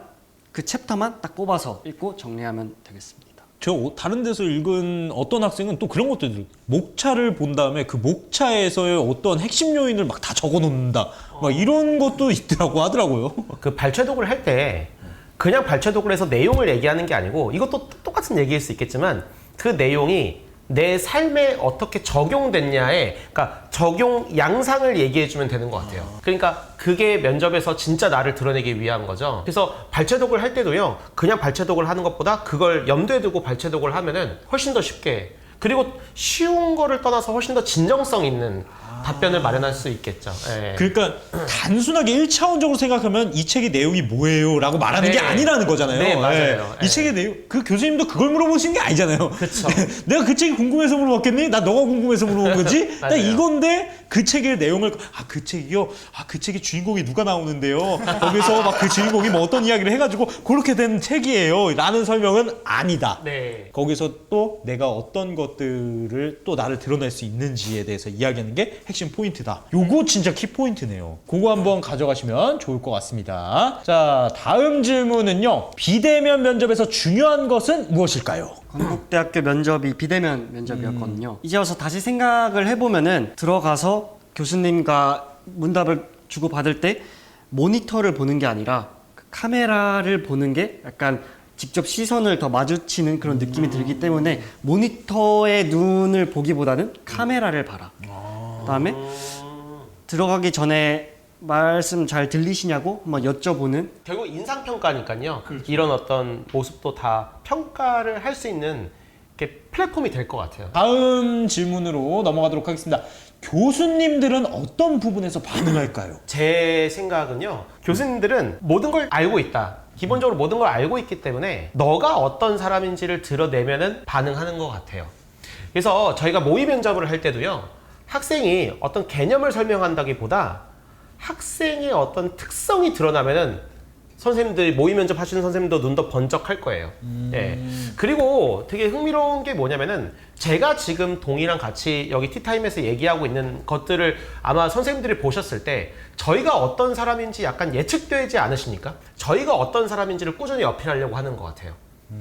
그 챕터만 딱 뽑아서 읽고 정리하면 되겠습니다. 제가 다른 데서 읽은 어떤 학생은 또 그런 것도 있어요. 목차를 본 다음에 그 목차에서의 어떤 핵심 요인을 막 다 적어 놓는다. 막 이런 것도 있더라고 하더라고요. 그 발췌독을 할 때 그냥 발췌독을 해서 내용을 얘기하는 게 아니고 이것도 똑같은 얘기일 수 있겠지만 그 내용이 내 삶에 어떻게 적용됐냐에 그러니까 적용 양상을 얘기해주면 되는 것 같아요. 그러니까 그게 면접에서 진짜 나를 드러내기 위한 거죠. 그래서 발췌독을 할 때도요. 그냥 발췌독을 하는 것보다 그걸 염두에 두고 발췌독을 하면은 훨씬 더 쉽게 그리고 쉬운 거를 떠나서 훨씬 더 진정성 있는 답변을 마련할 수 있겠죠. 예. 그러니까 단순하게 1차원적으로 생각하면 이 책의 내용이 뭐예요? 라고 말하는 게 아니라는 거잖아요. 네, 맞아요. 이 책의 내용, 그 교수님도 그걸 물어보신 게 아니잖아요. 그쵸. 내가 그 책이 궁금해서 물어봤겠니? 나 너가 궁금해서 물어본 거지? 나 이건데 그 책의 내용을 그 책이요? 그 책의 주인공이 누가 나오는데요? 거기서 막 그 주인공이 뭐 어떤 이야기를 해가지고 그렇게 된 책이에요. 라는 설명은 아니다. 네. 거기서 또 내가 어떤 것들을 또 나를 드러낼 수 있는지에 대해서 이야기하는 게 핵심 포인트다. 요거 진짜 키포인트네요. 그거 한번 가져가시면 좋을 것 같습니다. 자, 다음 질문은요. 비대면 면접에서 중요한 것은 무엇일까요? 건국대학교 면접이 비대면 면접이었거든요. 이제 와서 다시 생각을 해보면은 들어가서 교수님과 문답을 주고받을 때 모니터를 보는 게 아니라 카메라를 보는 게 약간 직접 시선을 더 마주치는 그런 느낌이 들기 때문에 모니터의 눈을 보기보다는 카메라를 봐라. 그다음에 들어가기 전에 말씀 잘 들리시냐고 한번 여쭤보는 결국 인상평가니까요. 이런 어떤 모습도 다 평가를 할 수 있는 이렇게 플랫폼이 될 것 같아요. 다음 질문으로 넘어가도록 하겠습니다. 교수님들은 어떤 부분에서 반응할까요? 제 생각은요. 교수님들은 모든 걸 알고 있다. 기본적으로 모든 걸 알고 있기 때문에 너가 어떤 사람인지를 드러내면은 반응하는 것 같아요. 그래서 저희가 모의 면접을 할 때도요. 학생이 어떤 개념을 설명한다기보다 학생의 어떤 특성이 드러나면은 선생님들 모의 면접 하시는 선생님도 눈도 번쩍할 거예요. 예. 그리고 되게 흥미로운 게 뭐냐면은 제가 지금 동이랑 같이 여기 티타임에서 얘기하고 있는 것들을 아마 선생님들이 보셨을 때 저희가 어떤 사람인지 약간 예측되지 않으십니까? 저희가 어떤 사람인지를 꾸준히 어필하려고 하는 것 같아요.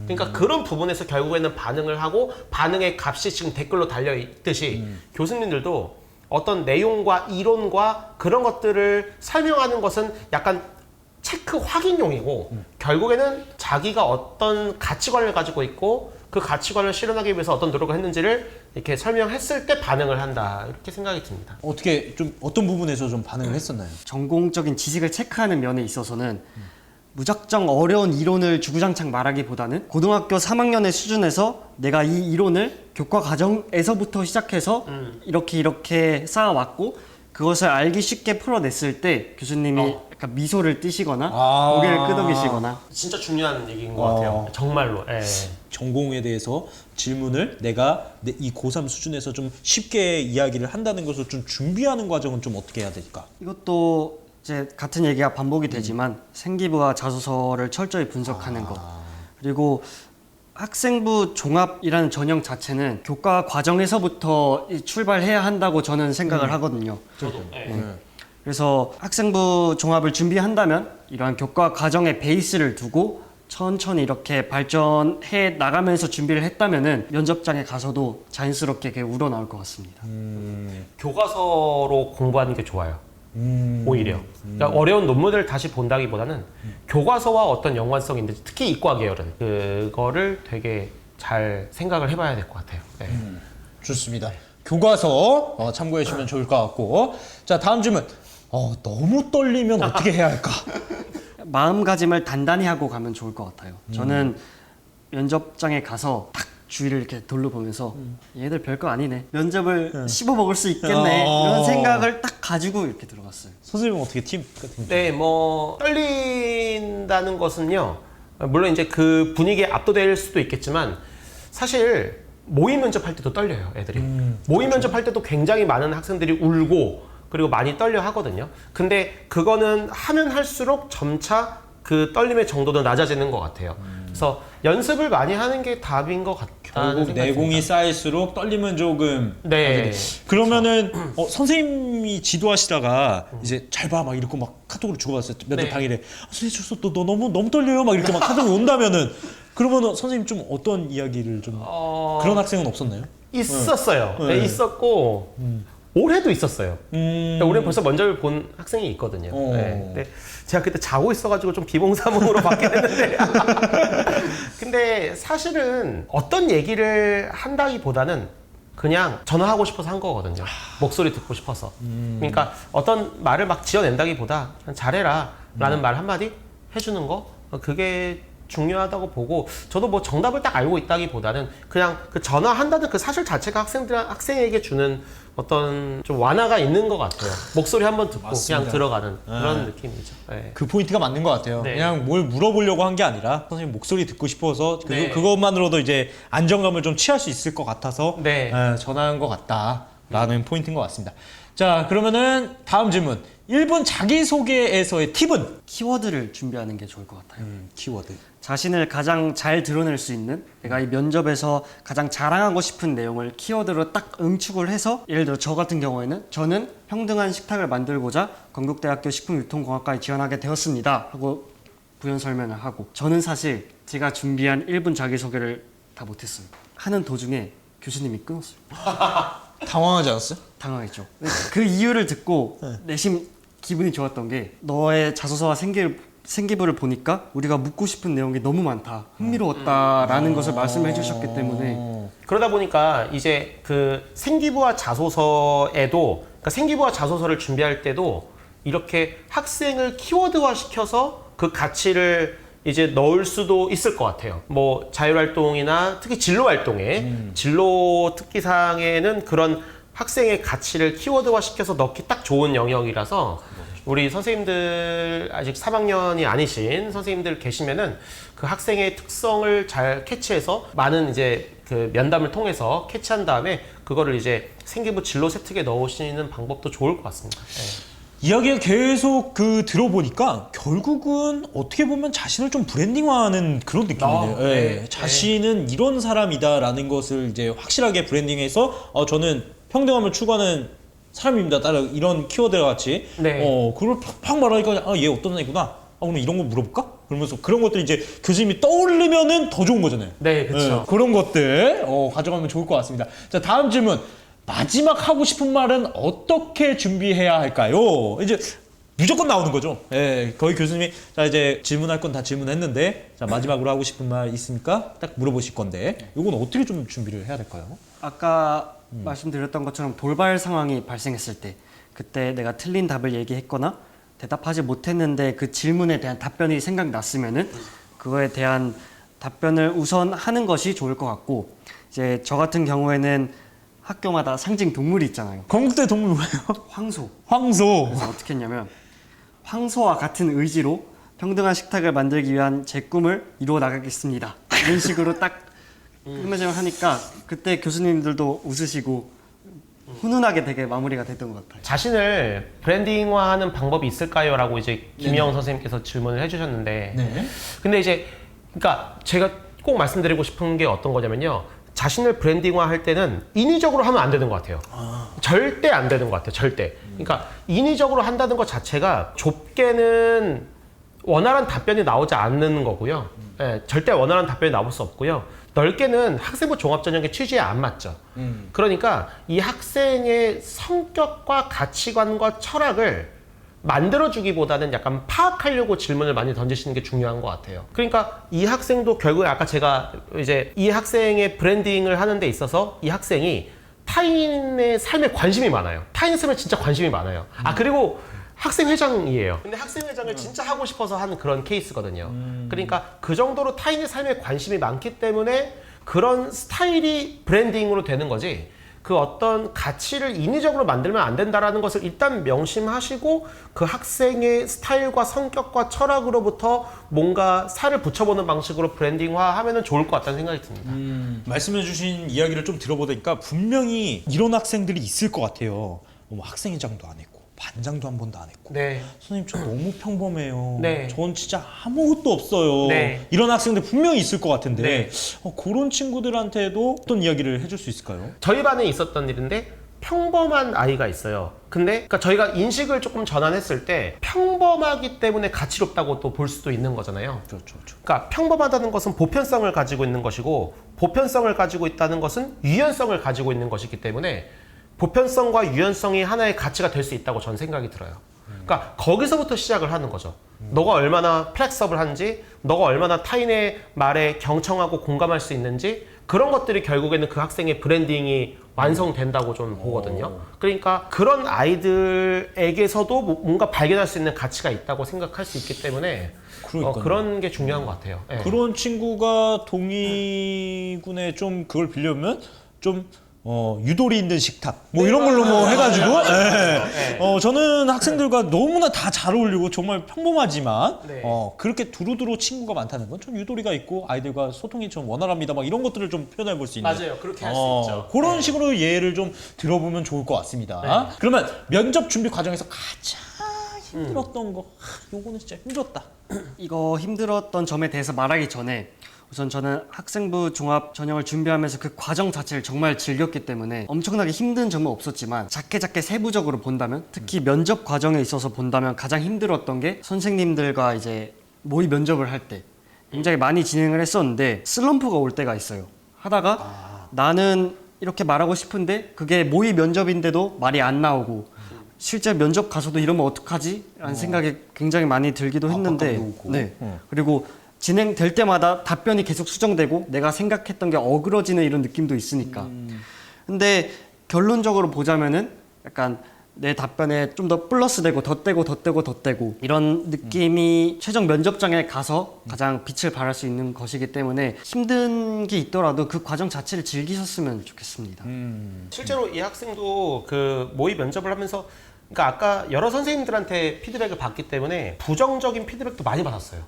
그러니까 그런 부분에서 결국에는 반응을 하고 반응의 값이 지금 댓글로 달려 있듯이 교수님들도 어떤 내용과 이론과 그런 것들을 설명하는 것은 약간 체크 확인용이고 결국에는 자기가 어떤 가치관을 가지고 있고 그 가치관을 실현하기 위해서 어떤 노력을 했는지를 이렇게 설명했을 때 반응을 한다 이렇게 생각이 듭니다. 어떻게 좀 어떤 부분에서 좀 반응을 했었나요? 전공적인 지식을 체크하는 면에 있어서는 무작정 어려운 이론을 주구장창 말하기보다는 고등학교 3학년의 수준에서 내가 이 이론을 교과 과정에서부터 시작해서 이렇게 쌓아왔고 그것을 알기 쉽게 풀어냈을 때 교수님이 약간 미소를 띠시거나 고개를 끄덕이시거나 진짜 중요한 얘기인 것 같아요. 정말로. 예. 전공에 대해서 질문을 내가 이 고3 수준에서 좀 쉽게 이야기를 한다는 것을 좀 준비하는 과정은 좀 어떻게 해야 될까? 이것도 이제 같은 얘기가 반복이 되지만 생기부와 자소서를 철저히 분석하는 것 그리고 학생부 종합이라는 전형 자체는 교과 과정에서부터 출발해야 한다고 저는 생각을 하거든요. 저도. 그래서 학생부 종합을 준비한다면 이러한 교과 과정의 베이스를 두고 천천히 이렇게 발전해 나가면서 준비를 했다면은 면접장에 가서도 자연스럽게 그게 우러나올 것 같습니다. 교과서로 공부하는 게 좋아요. 오히려. 그러니까 어려운 논문을 다시 본다기보다는 교과서와 어떤 연관성인데 특히 이과 계열은 그거를 되게 잘 생각을 해봐야 될 것 같아요. 네. 좋습니다. 교과서 참고해 주시면 좋을 것 같고 자 다음 질문. 너무 떨리면 어떻게 해야 할까? 마음가짐을 단단히 하고 가면 좋을 것 같아요. 저는 면접장에 가서 딱 주위를 이렇게 돌려보면서 얘들 별거 아니네. 면접을 씹어먹을 수 있겠네. 이런 생각을 딱 가지고 이렇게 들어갔어요. 선생님은 어떻게 팀 같은 네, 뭐 떨린다는 것은요. 물론 이제 그 분위기에 압도될 수도 있겠지만 사실 모의 면접할 때도 떨려요, 애들이. 모의 면접할 때도 굉장히 많은 학생들이 울고 그리고 많이 떨려 하거든요. 근데 그거는 하면 할수록 점차 그 떨림의 정도도 낮아지는 것 같아요. 그래서 연습을 많이 하는 게 답인 것 같다는 결국 생각이 내공이 듭니다. 쌓일수록 떨림은 조금 네. 그러면은 선생님이 지도하시다가 이제 잘 봐 막 이러고 막 카톡으로 주고받았어요. 면접 네. 당일에 선생님 너 너무 떨려요 막 이렇게 막 카톡이 온다면은 그러면은 선생님 좀 어떤 이야기를 좀 그런 학생은 없었나요? 있었어요. 네. 네, 있었고 올해도 있었어요. 올해 벌써 면접을 본 학생이 있거든요. 네. 근데 제가 그때 자고 있어가지고 좀 비몽사몽으로 받게 됐는데 근데 사실은 어떤 얘기를 한다기보다는 그냥 전화하고 싶어서 한 거거든요. 목소리 듣고 싶어서. 그러니까 어떤 말을 막 지어낸다기보다 그냥 잘해라 라는 말 한마디 해주는 거 그게 중요하다고 보고 저도 뭐 정답을 딱 알고 있다기보다는 그냥 그 전화한다는 그 사실 자체가 학생에게 주는 어떤 좀 완화가 있는 것 같아요. 목소리 한번 듣고 맞습니다. 그냥 들어가는 그런 느낌이죠. 네. 그 포인트가 맞는 것 같아요. 네. 그냥 뭘 물어보려고 한 게 아니라 선생님 목소리 듣고 싶어서 네. 그것만으로도 이제 안정감을 좀 취할 수 있을 것 같아서 네. 전화한 것 같다라는 포인트인 것 같습니다. 자 그러면은 다음 질문. 1분 자기소개에서의 팁은? 키워드를 준비하는 게 좋을 것 같아요. 키워드. 자신을 가장 잘 드러낼 수 있는 내가 이 면접에서 가장 자랑하고 싶은 내용을 키워드로 딱 응축을 해서 예를 들어 저 같은 경우에는 저는 평등한 식탁을 만들고자 건국대학교 식품유통공학과에 지원하게 되었습니다 하고 부연 설명을 하고 저는 사실 제가 준비한 1분 자기소개를 다 못했어요. 하는 도중에 교수님이 끊었어요. 당황하지 않았어요? 당황했죠. 그 이유를 듣고 내심 기분이 좋았던 게 너의 자소서와 생기부를 보니까 우리가 묻고 싶은 내용이 너무 많다. 흥미로웠다라는 것을 말씀해 주셨기 때문에 그러다 보니까 이제 그 생기부와 자소서에도 그러니까 생기부와 자소서를 준비할 때도 이렇게 학생을 키워드화 시켜서 그 가치를 이제 넣을 수도 있을 것 같아요. 뭐 자율활동이나 특히 진로활동에 진로 특기사항에는 그런 학생의 가치를 키워드화 시켜서 넣기 딱 좋은 영역이라서 우리 선생님들 아직 3학년이 아니신 선생님들 계시면은 그 학생의 특성을 잘 캐치해서 많은 이제 그 면담을 통해서 캐치한 다음에 그거를 이제 생기부 진로 세특에 넣으시는 방법도 좋을 것 같습니다. 네. 이야기가 계속 들어보니까 결국은 어떻게 보면 자신을 좀 브랜딩화하는 그런 느낌이네요. 예, 자신은 이런 사람이다라는 것을 이제 확실하게 브랜딩해서 저는 평등함을 추구하는 사람입니다. 따라 이런 키워드 같이 그걸 팍팍 말하니까 얘 어떤 애구나. 오늘 이런 거 물어볼까? 그러면서 그런 것들 이제 교수님이 떠오르면은 더 좋은 거잖아요. 네, 그렇죠. 그런 것들 가져가면 좋을 것 같습니다. 자, 다음 질문. 마지막 하고 싶은 말은 어떻게 준비해야 할까요? 이제 무조건 나오는 거죠. 예, 거의 교수님이 자 이제 질문할 건 다 질문했는데 자 마지막으로 하고 싶은 말 있습니까? 딱 물어보실 건데 이건 어떻게 좀 준비를 해야 될까요? 아까 말씀드렸던 것처럼 돌발 상황이 발생했을 때 그때 내가 틀린 답을 얘기했거나 대답하지 못했는데 그 질문에 대한 답변이 생각났으면은 그거에 대한 답변을 우선 하는 것이 좋을 것 같고 이제 저 같은 경우에는 학교마다 상징 동물이 있잖아요. 건국대 동물 뭐예요? 황소. 황소. 그래서 어떻게 했냐면 황소와 같은 의지로 평등한 식탁을 만들기 위한 제 꿈을 이루어 나가겠습니다. 이런 식으로 딱 끝맺음을 하니까 그때 교수님들도 웃으시고 훈훈하게 되게 마무리가 됐던 것 같아요. 자신을 브랜딩화하는 방법이 있을까요? 라고 이제 김영 선생님께서 질문을 해주셨는데 네. 근데 이제 그러니까 제가 꼭 말씀드리고 싶은 게 어떤 거냐면요. 자신을 브랜딩화 할 때는 인위적으로 하면 안 되는 것 같아요. 절대 안 되는 것 같아요. 절대. 그러니까 인위적으로 한다는 것 자체가 좁게는 원활한 답변이 나오지 않는 거고요. 예, 절대 원활한 답변이 나올 수 없고요. 넓게는 학생부 종합전형의 취지에 안 맞죠. 그러니까 이 학생의 성격과 가치관과 철학을 만들어주기보다는 약간 파악하려고 질문을 많이 던지시는 게 중요한 것 같아요. 그러니까 이 학생도 결국에 아까 제가 이제 이 학생의 브랜딩을 하는 데 있어서 이 학생이 타인의 삶에 관심이 많아요. 타인 삶에 진짜 관심이 많아요. 그리고 학생회장이에요. 근데 학생회장을 진짜 하고 싶어서 하는 그런 케이스거든요. 그러니까 그 정도로 타인의 삶에 관심이 많기 때문에 그런 스타일이 브랜딩으로 되는 거지 그 어떤 가치를 인위적으로 만들면 안 된다라는 것을 일단 명심하시고 그 학생의 스타일과 성격과 철학으로부터 뭔가 살을 붙여보는 방식으로 브랜딩화하면 좋을 것 같다는 생각이 듭니다. 말씀해주신 이야기를 좀 들어보니까 분명히 이런 학생들이 있을 것 같아요. 학생회장도 안 했고 반장도 한 번도 안 했고 네. 선생님 저 너무 평범해요. 네. 전 진짜 아무것도 없어요. 네. 이런 학생들 분명히 있을 것 같은데 네. 그런 친구들한테도 어떤 이야기를 해줄 수 있을까요? 저희 반에 있었던 일인데 평범한 아이가 있어요. 근데 그러니까 저희가 인식을 조금 전환했을 때 평범하기 때문에 가치롭다고 또 볼 수도 있는 거잖아요. 그렇죠. 그러니까 평범하다는 것은 보편성을 가지고 있는 것이고 보편성을 가지고 있다는 것은 유연성을 가지고 있는 것이기 때문에 보편성과 유연성이 하나의 가치가 될 수 있다고 저는 생각이 들어요. 그러니까 거기서부터 시작을 하는 거죠. 너가 얼마나 플렉서블한지, 너가 얼마나 타인의 말에 경청하고 공감할 수 있는지 그런 것들이 결국에는 그 학생의 브랜딩이 완성된다고 좀 보거든요. 그러니까 그런 아이들에게서도 뭔가 발견할 수 있는 가치가 있다고 생각할 수 있기 때문에 그런 게 중요한 것 같아요. 네. 그런 친구가 동의군에 좀 그걸 빌려면 좀 유도리 있는 식탁 뭐 이런 걸로 뭐 해가지고 저는 학생들과 너무나 다 잘 어울리고 정말 평범하지만 그렇게 두루두루 친구가 많다는 건 좀 유도리가 있고 아이들과 소통이 좀 원활합니다 막 이런 것들을 좀 표현해 볼 수 있는 맞아요. 그렇게 할 수 있죠. 그런 식으로 예를 좀 들어보면 좋을 것 같습니다. 그러면 면접 준비 과정에서 가장 힘들었던 거 요거는 진짜 힘들었다. 이거 힘들었던 점에 대해서 말하기 전에 우선 저는 학생부 종합 전형을 준비하면서 그 과정 자체를 정말 즐겼기 때문에 엄청나게 힘든 점은 없었지만 작게 세부적으로 본다면 특히 면접 과정에 있어서 본다면 가장 힘들었던 게 선생님들과 이제 모의 면접을 할 때 굉장히 많이 진행을 했었는데 슬럼프가 올 때가 있어요. 하다가 나는 이렇게 말하고 싶은데 그게 모의 면접인데도 말이 안 나오고 실제 면접 가서도 이러면 어떡하지? 라는 생각이 굉장히 많이 들기도 했는데 그리고 진행될 때마다 답변이 계속 수정되고 내가 생각했던 게 어그러지는 이런 느낌도 있으니까 근데 결론적으로 보자면은 약간 내 답변에 좀 더 플러스 되고 더 떼고 이런 느낌이 최종 면접장에 가서 가장 빛을 발할 수 있는 것이기 때문에 힘든 게 있더라도 그 과정 자체를 즐기셨으면 좋겠습니다. 실제로 이 학생도 그 모의 면접을 하면서 그러니까 아까 여러 선생님들한테 피드백을 받기 때문에 부정적인 피드백도 많이 받았어요.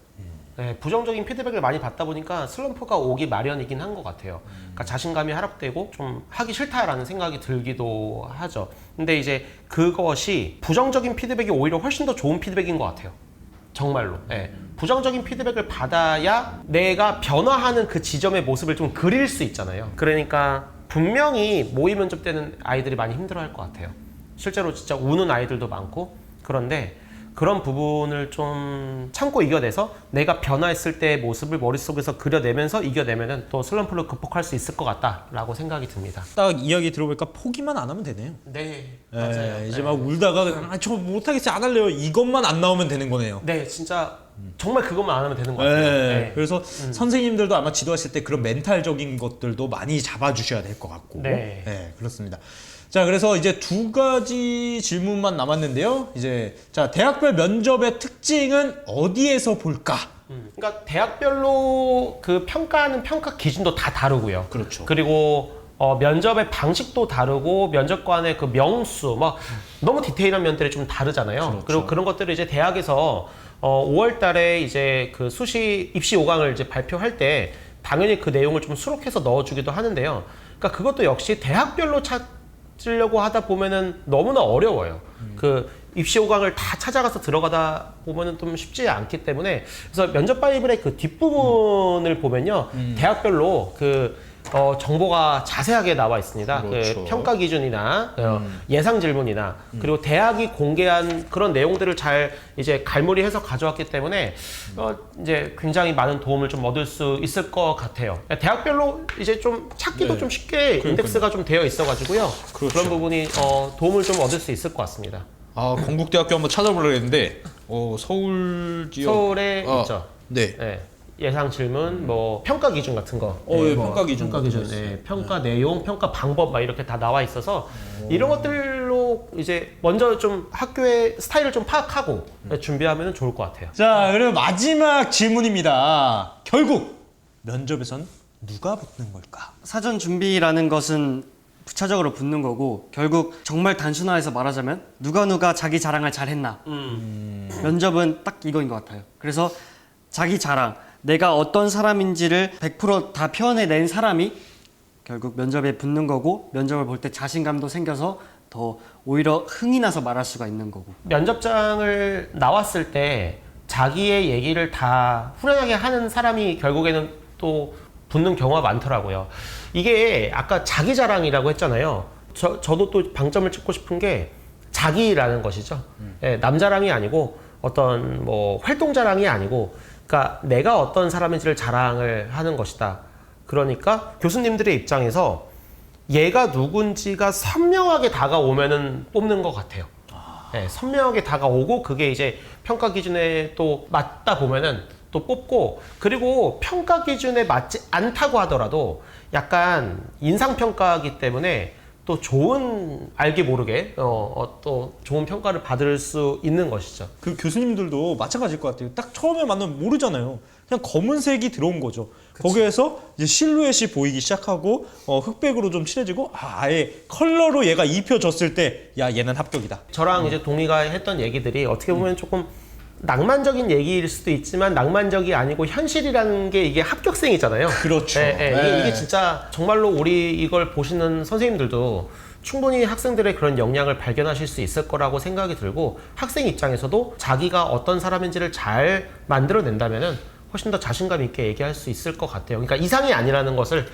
네, 부정적인 피드백을 많이 받다 보니까 슬럼프가 오기 마련이긴 한 것 같아요. 그러니까 자신감이 하락되고 좀 하기 싫다라는 생각이 들기도 하죠. 근데 이제 그것이 부정적인 피드백이 오히려 훨씬 더 좋은 피드백인 것 같아요. 정말로. 네. 부정적인 피드백을 받아야 내가 변화하는 그 지점의 모습을 좀 그릴 수 있잖아요. 그러니까 분명히 모의 면접 때는 아이들이 많이 힘들어할 것 같아요. 실제로 진짜 우는 아이들도 많고. 그런데 그런 부분을 좀 참고 이겨내서 내가 변화했을 때의 모습을 머릿속에서 그려내면서 이겨내면은 또 슬럼프를 극복할 수 있을 것 같다라고 생각이 듭니다. 딱 이야기 들어보니까 포기만 안 하면 되네요. 네, 예, 맞아요. 이제 네. 막 울다가 저 못하겠어요, 안 할래요. 이것만 안 나오면 되는 거네요. 네, 진짜 정말 그것만 안 하면 되는 것 예, 같아요. 네. 그래서 선생님들도 아마 지도하실 때 그런 멘탈적인 것들도 많이 잡아주셔야 될 것 같고. 네. 네, 그렇습니다. 자, 그래서 이제 두 가지 질문만 남았는데요. 이제 자, 대학별 면접의 특징은 어디에서 볼까? 그러니까 대학별로 그 평가하는 평가 기준도 다 다르고요. 그렇죠. 그리고 면접의 방식도 다르고 면접관의 그 명수 막 너무 디테일한 면들이 좀 다르잖아요. 그렇죠. 그리고 그런 것들을 이제 대학에서 5월 달에 이제 그 수시 입시 5강을 이제 발표할 때 당연히 그 내용을 좀 수록해서 넣어주기도 하는데요. 그러니까 그것도 역시 대학별로 찾으려고 하다 보면은 너무나 어려워요. 그 입시 5강을 다 찾아가서 들어가다 보면은 좀 쉽지 않기 때문에 그래서 면접 바이블의 그 뒷부분을 보면요. 대학별로 그 정보가 자세하게 나와 있습니다. 그렇죠. 그 평가 기준이나 예상 질문이나 그리고 대학이 공개한 그런 내용들을 잘 이제 갈무리해서 가져왔기 때문에 이제 굉장히 많은 도움을 좀 얻을 수 있을 것 같아요. 대학별로 이제 좀 찾기도 네. 좀 쉽게 인덱스가 좀 되어 있어가지고요. 그렇죠. 그런 부분이 도움을 좀 얻을 수 있을 것 같습니다. 아, 건국대학교 한번 찾아보려겠는데 서울 지역 서울에 있죠. 네. 네. 예상 질문, 뭐 평가 기준 같은 거, 예, 뭐 평가 기준 평가 기준, 네, 평가 내용, 평가 방법 막 이렇게 다 나와 있어서 이런 것들로 이제 먼저 좀 학교의 스타일을 좀 파악하고 준비하면 좋을 것 같아요. 자, 그리고 마지막 질문입니다. 결국 면접에선 누가 붙는 걸까? 사전 준비라는 것은 부차적으로 붙는 거고 결국 정말 단순화해서 말하자면 누가 자기 자랑을 잘했나 면접은 딱 이거인 것 같아요. 그래서 자기 자랑, 내가 어떤 사람인지를 100% 다 표현해낸 사람이 결국 면접에 붙는 거고 면접을 볼 때 자신감도 생겨서 더 오히려 흥이 나서 말할 수가 있는 거고. 면접장을 나왔을 때 자기의 얘기를 다 후련하게 하는 사람이 결국에는 또 붙는 경우가 많더라고요. 이게 아까 자기 자랑이라고 했잖아요. 저도 또 방점을 찍고 싶은 게 자기라는 것이죠. 예, 남 자랑이 아니고 어떤 뭐 활동 자랑이 아니고 그러니까 내가 어떤 사람인지를 자랑을 하는 것이다. 그러니까 교수님들의 입장에서 얘가 누군지가 선명하게 다가오면은 뽑는 것 같아요. 네, 선명하게 다가오고 그게 이제 평가 기준에 또 맞다 보면은 또 뽑고 그리고 평가 기준에 맞지 않다고 하더라도 약간 인상평가이기 때문에 또 좋은 알게 모르게 또 좋은 평가를 받을 수 있는 것이죠. 그 교수님들도 마찬가지일 것 같아요. 딱 처음에 만나면 모르잖아요. 그냥 검은색이 들어온 거죠. 그치. 거기에서 이제 실루엣이 보이기 시작하고 흑백으로 좀 칠해지고 아예 컬러로 얘가 입혀졌을 때 야 얘는 합격이다. 저랑 이제 동의가 했던 얘기들이 어떻게 보면 조금 낭만적인 얘기일 수도 있지만 낭만적이 아니고 현실이라는 게 이게 합격생이잖아요. 그렇죠. 네, 네. 네. 이게 진짜 정말로 우리 이걸 보시는 선생님들도 충분히 학생들의 그런 역량을 발견하실 수 있을 거라고 생각이 들고 학생 입장에서도 자기가 어떤 사람인지를 잘 만들어낸다면은 훨씬 더 자신감 있게 얘기할 수 있을 것 같아요. 그러니까 이상이 아니라는 것을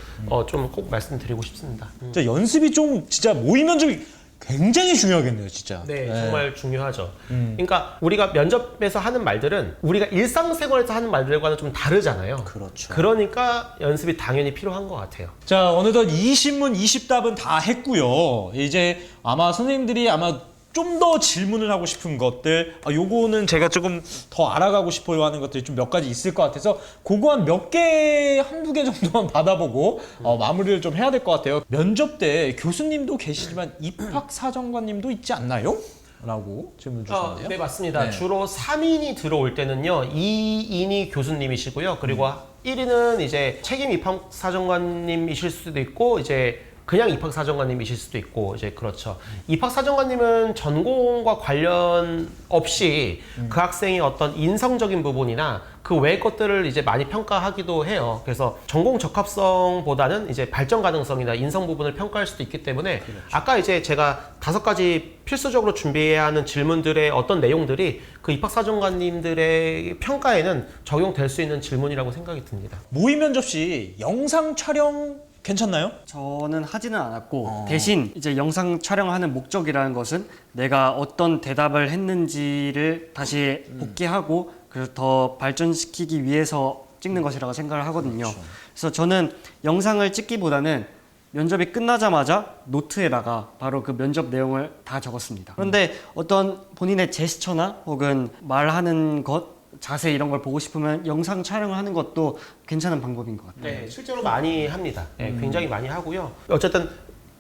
좀 꼭 말씀드리고 싶습니다. 진짜 연습이 좀 진짜 모의 면접이 굉장히 중요하겠네요, 진짜. 네, 정말 중요하죠. 그러니까 우리가 면접에서 하는 말들은 우리가 일상생활에서 하는 말들과는 좀 다르잖아요. 그렇죠. 그러니까 연습이 당연히 필요한 것 같아요. 자, 어느덧 20문 20답은 다 했고요. 이제 아마 선생님들이 아마 좀 더 질문을 하고 싶은 것들, 요거는 제가 조금 더 알아가고 싶어요 하는 것들이 좀 몇 가지 있을 것 같아서 그거 한 몇 개, 한두 개 정도만 받아보고 마무리를 좀 해야 될 것 같아요. 면접 때 교수님도 계시지만 입학사정관님도 있지 않나요? 라고 질문 주셨는데요. 네, 맞습니다. 네. 주로 3인이 들어올 때는요, 2인이 교수님이시고요. 그리고 1인은 이제 책임 입학사정관님이실 수도 있고, 이제 그냥 입학사정관님이실 수도 있고 이제 그렇죠. 입학사정관님은 전공과 관련 없이 그 학생의 어떤 인성적인 부분이나 그 외의 것들을 이제 많이 평가하기도 해요. 그래서 전공 적합성보다는 이제 발전 가능성이나 인성 부분을 평가할 수도 있기 때문에 그렇죠. 아까 이제 제가 5가지 필수적으로 준비해야 하는 질문들의 어떤 내용들이 그 입학사정관님들의 평가에는 적용될 수 있는 질문이라고 생각이 듭니다. 모의 면접 시 영상 촬영 괜찮나요? 저는 하지는 않았고 대신 이제 영상 촬영하는 목적이라는 것은 내가 어떤 대답을 했는지를 다시 복귀하고 그래서 더 발전시키기 위해서 찍는 것이라고 생각을 하거든요. 그렇죠. 그래서 저는 영상을 찍기보다는 면접이 끝나자마자 노트에다가 바로 그 면접 내용을 다 적었습니다. 그런데 어떤 본인의 제스처나 혹은 말하는 것, 자세 이런 걸 보고 싶으면 영상 촬영을 하는 것도 괜찮은 방법인 것 같아요. 네, 실제로 많이 합니다. 네, 굉장히 많이 하고요. 어쨌든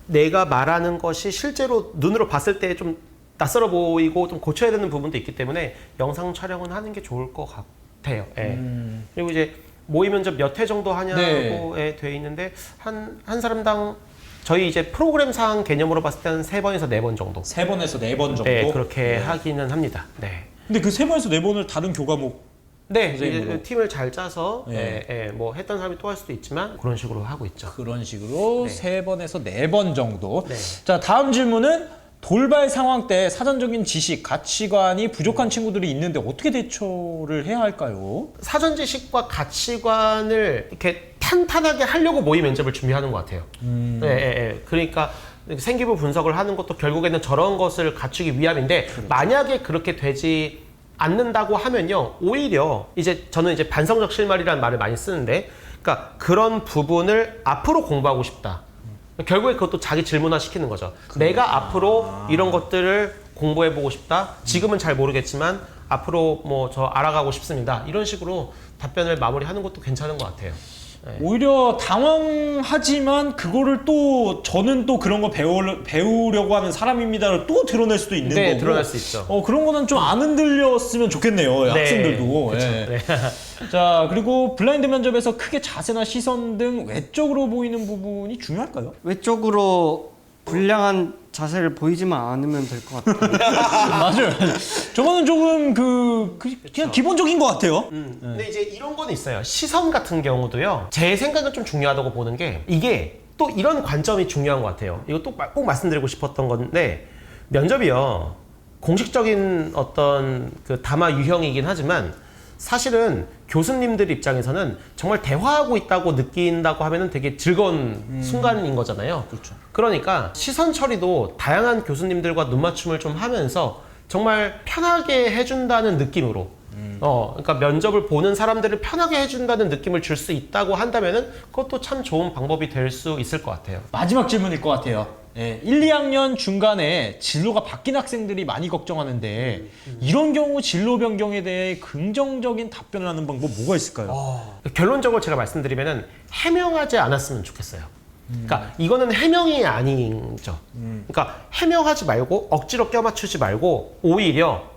내가 말하는 것이 실제로 눈으로 봤을 때 좀 낯설어 보이고 좀 고쳐야 되는 부분도 있기 때문에 영상 촬영은 하는 게 좋을 것 같아요. 네. 그리고 이제 모의 면접 몇 회 정도 하냐고 돼 있는데 한 사람당 저희 이제 프로그램상 개념으로 봤을 때는 3번에서 4번 정도. 3번에서 4번 정도? 네, 그렇게 하기는 합니다. 네. 근데 그 3번에서 4번을 다른 교과목 네, 선생님으로. 이제 팀을 잘 짜서 네. 뭐 했던 사람이 또 할 수도 있지만 그런 식으로 하고 있죠. 그런 식으로 네. 3번에서 4번 정도. 네. 자, 다음 질문은 돌발 상황 때 사전적인 지식, 가치관이 부족한 친구들이 있는데 어떻게 대처를 해야 할까요? 사전 지식과 가치관을 이렇게 탄탄하게 하려고 모의 면접을 준비하는 것 같아요. 그러니까 생기부 분석을 하는 것도 결국에는 저런 것을 갖추기 위함인데 만약에 그렇게 되지 않는다고 하면요, 오히려 이제 저는 이제 반성적 실말이라는 말을 많이 쓰는데, 그러니까 그런 부분을 앞으로 공부하고 싶다. 결국에 그것도 자기 질문화 시키는 거죠. 내가 앞으로 이런 것들을 공부해보고 싶다. 지금은 잘 모르겠지만 앞으로 뭐 저 알아가고 싶습니다. 이런 식으로 답변을 마무리하는 것도 괜찮은 것 같아요. 네. 오히려 당황하지만 그거를 또 저는 또 그런 거 배우려고 하는 사람입니다를 또 드러낼 수도 있는 네, 거고. 드러날 수 있죠. 그런 거는 좀 안 흔들렸으면 좋겠네요. 네, 학생들도. 그쵸. 예. 네. 자, 그리고 블라인드 면접에서 크게 자세나 시선 등 외적으로 보이는 부분이 중요할까요? 외적으로 불량한 자세를 보이지만 않으면 될 것 같아요. 맞아요. 저거는 조금 그냥 기본적인 것 같아요. 근데 이제 이런 건 있어요. 시선 같은 경우도요. 제 생각은 좀 중요하다고 보는 게, 이게 또 이런 관점이 중요한 것 같아요. 이거 또 꼭 말씀드리고 싶었던 건데, 면접이요, 공식적인 어떤 그 담화 유형이긴 하지만 사실은 교수님들 입장에서는 정말 대화하고 있다고 느낀다고 하면은 되게 즐거운 순간인 거잖아요. 그렇죠. 그러니까 시선 처리도 다양한 교수님들과 눈맞춤을 좀 하면서 정말 편하게 해준다는 느낌으로, 그러니까 면접을 보는 사람들을 편하게 해준다는 느낌을 줄 수 있다고 한다면은 그것도 참 좋은 방법이 될 수 있을 것 같아요. 마지막 질문일 것 같아요. 1, 2학년 중간에 진로가 바뀐 학생들이 많이 걱정하는데 이런 경우 진로 변경에 대해 긍정적인 답변을 하는 방법 뭐가 있을까요? 결론적으로 제가 말씀드리면은 해명하지 않았으면 좋겠어요. 그러니까 이거는 해명이 아니죠. 그러니까 해명하지 말고 억지로 껴맞추지 말고 오히려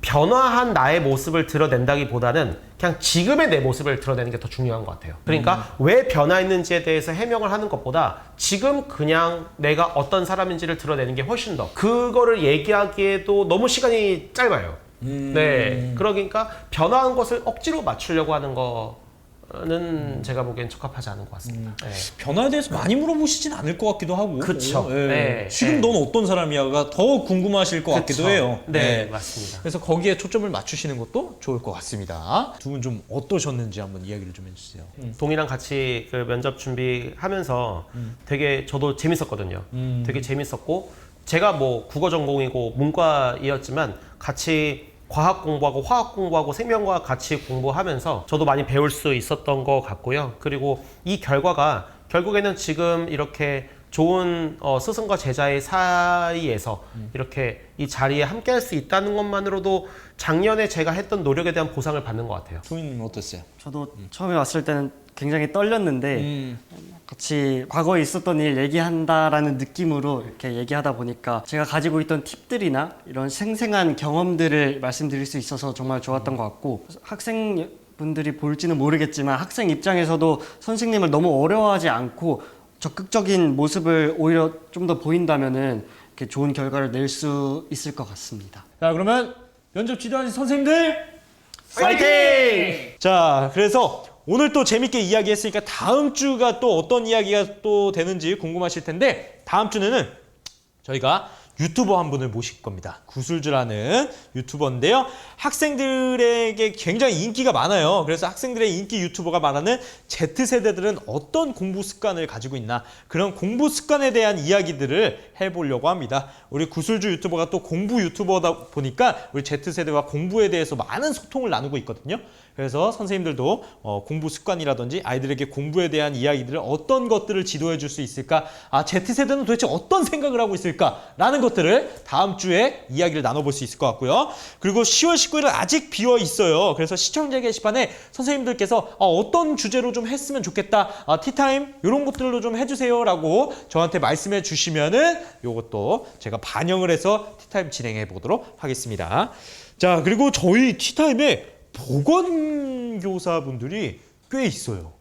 변화한 나의 모습을 드러낸다기보다는 그냥 지금의 내 모습을 드러내는 게 더 중요한 것 같아요. 그러니까 왜 변화했는지에 대해서 해명을 하는 것보다 지금 그냥 내가 어떤 사람인지를 드러내는 게 훨씬 더, 그거를 얘기하기에도 너무 시간이 짧아요. 네, 그러니까 변화한 것을 억지로 맞추려고 하는 거는 제가 보기엔 적합하지 않은 것 같습니다. 네. 변화에 대해서 많이 물어보시진 않을 것 같기도 하고. 그쵸. 예. 네. 지금 네. 넌 어떤 사람이야가 더 궁금하실 것 그쵸. 같기도 해요. 네, 예. 맞습니다. 그래서 거기에 초점을 맞추시는 것도 좋을 것 같습니다. 두 분 좀 어떠셨는지 한번 이야기를 좀 해주세요. 동이랑 같이 그 면접 준비하면서 되게 저도 재밌었거든요. 되게 재밌었고, 제가 뭐 국어 전공이고 문과이었지만 같이 과학 공부하고 화학 공부하고 생명과학 같이 공부하면서 저도 많이 배울 수 있었던 것 같고요. 그리고 이 결과가 결국에는 지금 이렇게 좋은 스승과 제자의 사이에서 이렇게 이 자리에 함께 할 수 있다는 것만으로도 작년에 제가 했던 노력에 대한 보상을 받는 것 같아요. 조인님 어땠어요? 저도 처음에 왔을 때는 굉장히 떨렸는데 같이 과거에 있었던 일 얘기한다라는 느낌으로 이렇게 얘기하다 보니까 제가 가지고 있던 팁들이나 이런 생생한 경험들을 말씀드릴 수 있어서 정말 좋았던 것 같고, 학생분들이 볼지는 모르겠지만 학생 입장에서도 선생님을 너무 어려워하지 않고 적극적인 모습을 오히려 좀 더 보인다면은 이렇게 좋은 결과를 낼 수 있을 것 같습니다. 자, 그러면 면접 지도하신 선생님들 파이팅! 자, 그래서 오늘 또 재밌게 이야기했으니까 다음 주가 또 어떤 이야기가 또 되는지 궁금하실 텐데 다음 주에는 저희가 유튜버 한 분을 모실 겁니다. 구슬주라는 유튜버인데요. 학생들에게 굉장히 인기가 많아요. 그래서 학생들의 인기 유튜버가 말하는 Z세대들은 어떤 공부 습관을 가지고 있나 그런 공부 습관에 대한 이야기들을 해보려고 합니다. 우리 구슬주 유튜버가 또 공부 유튜버다 보니까 우리 Z세대와 공부에 대해서 많은 소통을 나누고 있거든요. 그래서 선생님들도 공부 습관이라든지 아이들에게 공부에 대한 이야기들을 어떤 것들을 지도해 줄 수 있을까, Z세대는 도대체 어떤 생각을 하고 있을까라는 것들을 다음 주에 이야기를 나눠볼 수 있을 것 같고요. 그리고 10월 19일은 아직 비어 있어요. 그래서 시청자 게시판에 선생님들께서 어떤 주제로 좀 했으면 좋겠다, 티타임 이런 것들로 좀 해주세요 라고 저한테 말씀해 주시면은 요것도 제가 반영을 해서 티타임 진행해 보도록 하겠습니다. 자, 그리고 저희 티타임에 보건교사분들이 꽤 있어요.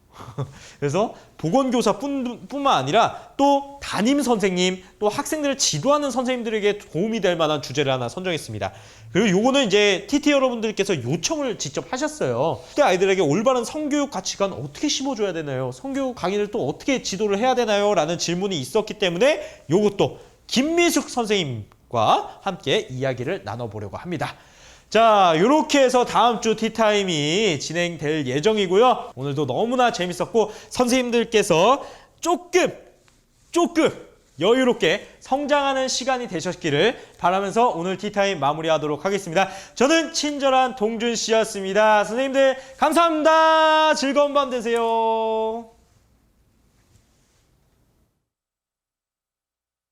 그래서 보건교사뿐만 아니라 또 담임 선생님, 또 학생들을 지도하는 선생님들에게 도움이 될 만한 주제를 하나 선정했습니다. 그리고 요거는 이제 TT 여러분들께서 요청을 직접 하셨어요. 그때 아이들에게 올바른 성교육 가치관 어떻게 심어줘야 되나요? 성교육 강의를 또 어떻게 지도를 해야 되나요? 라는 질문이 있었기 때문에 요것도 김미숙 선생님과 함께 이야기를 나눠보려고 합니다. 자, 이렇게 해서 다음 주 티타임이 진행될 예정이고요. 오늘도 너무나 재밌었고 선생님들께서 조금 여유롭게 성장하는 시간이 되셨기를 바라면서 오늘 티타임 마무리하도록 하겠습니다. 저는 친절한 동준 씨였습니다. 선생님들 감사합니다. 즐거운 밤 되세요.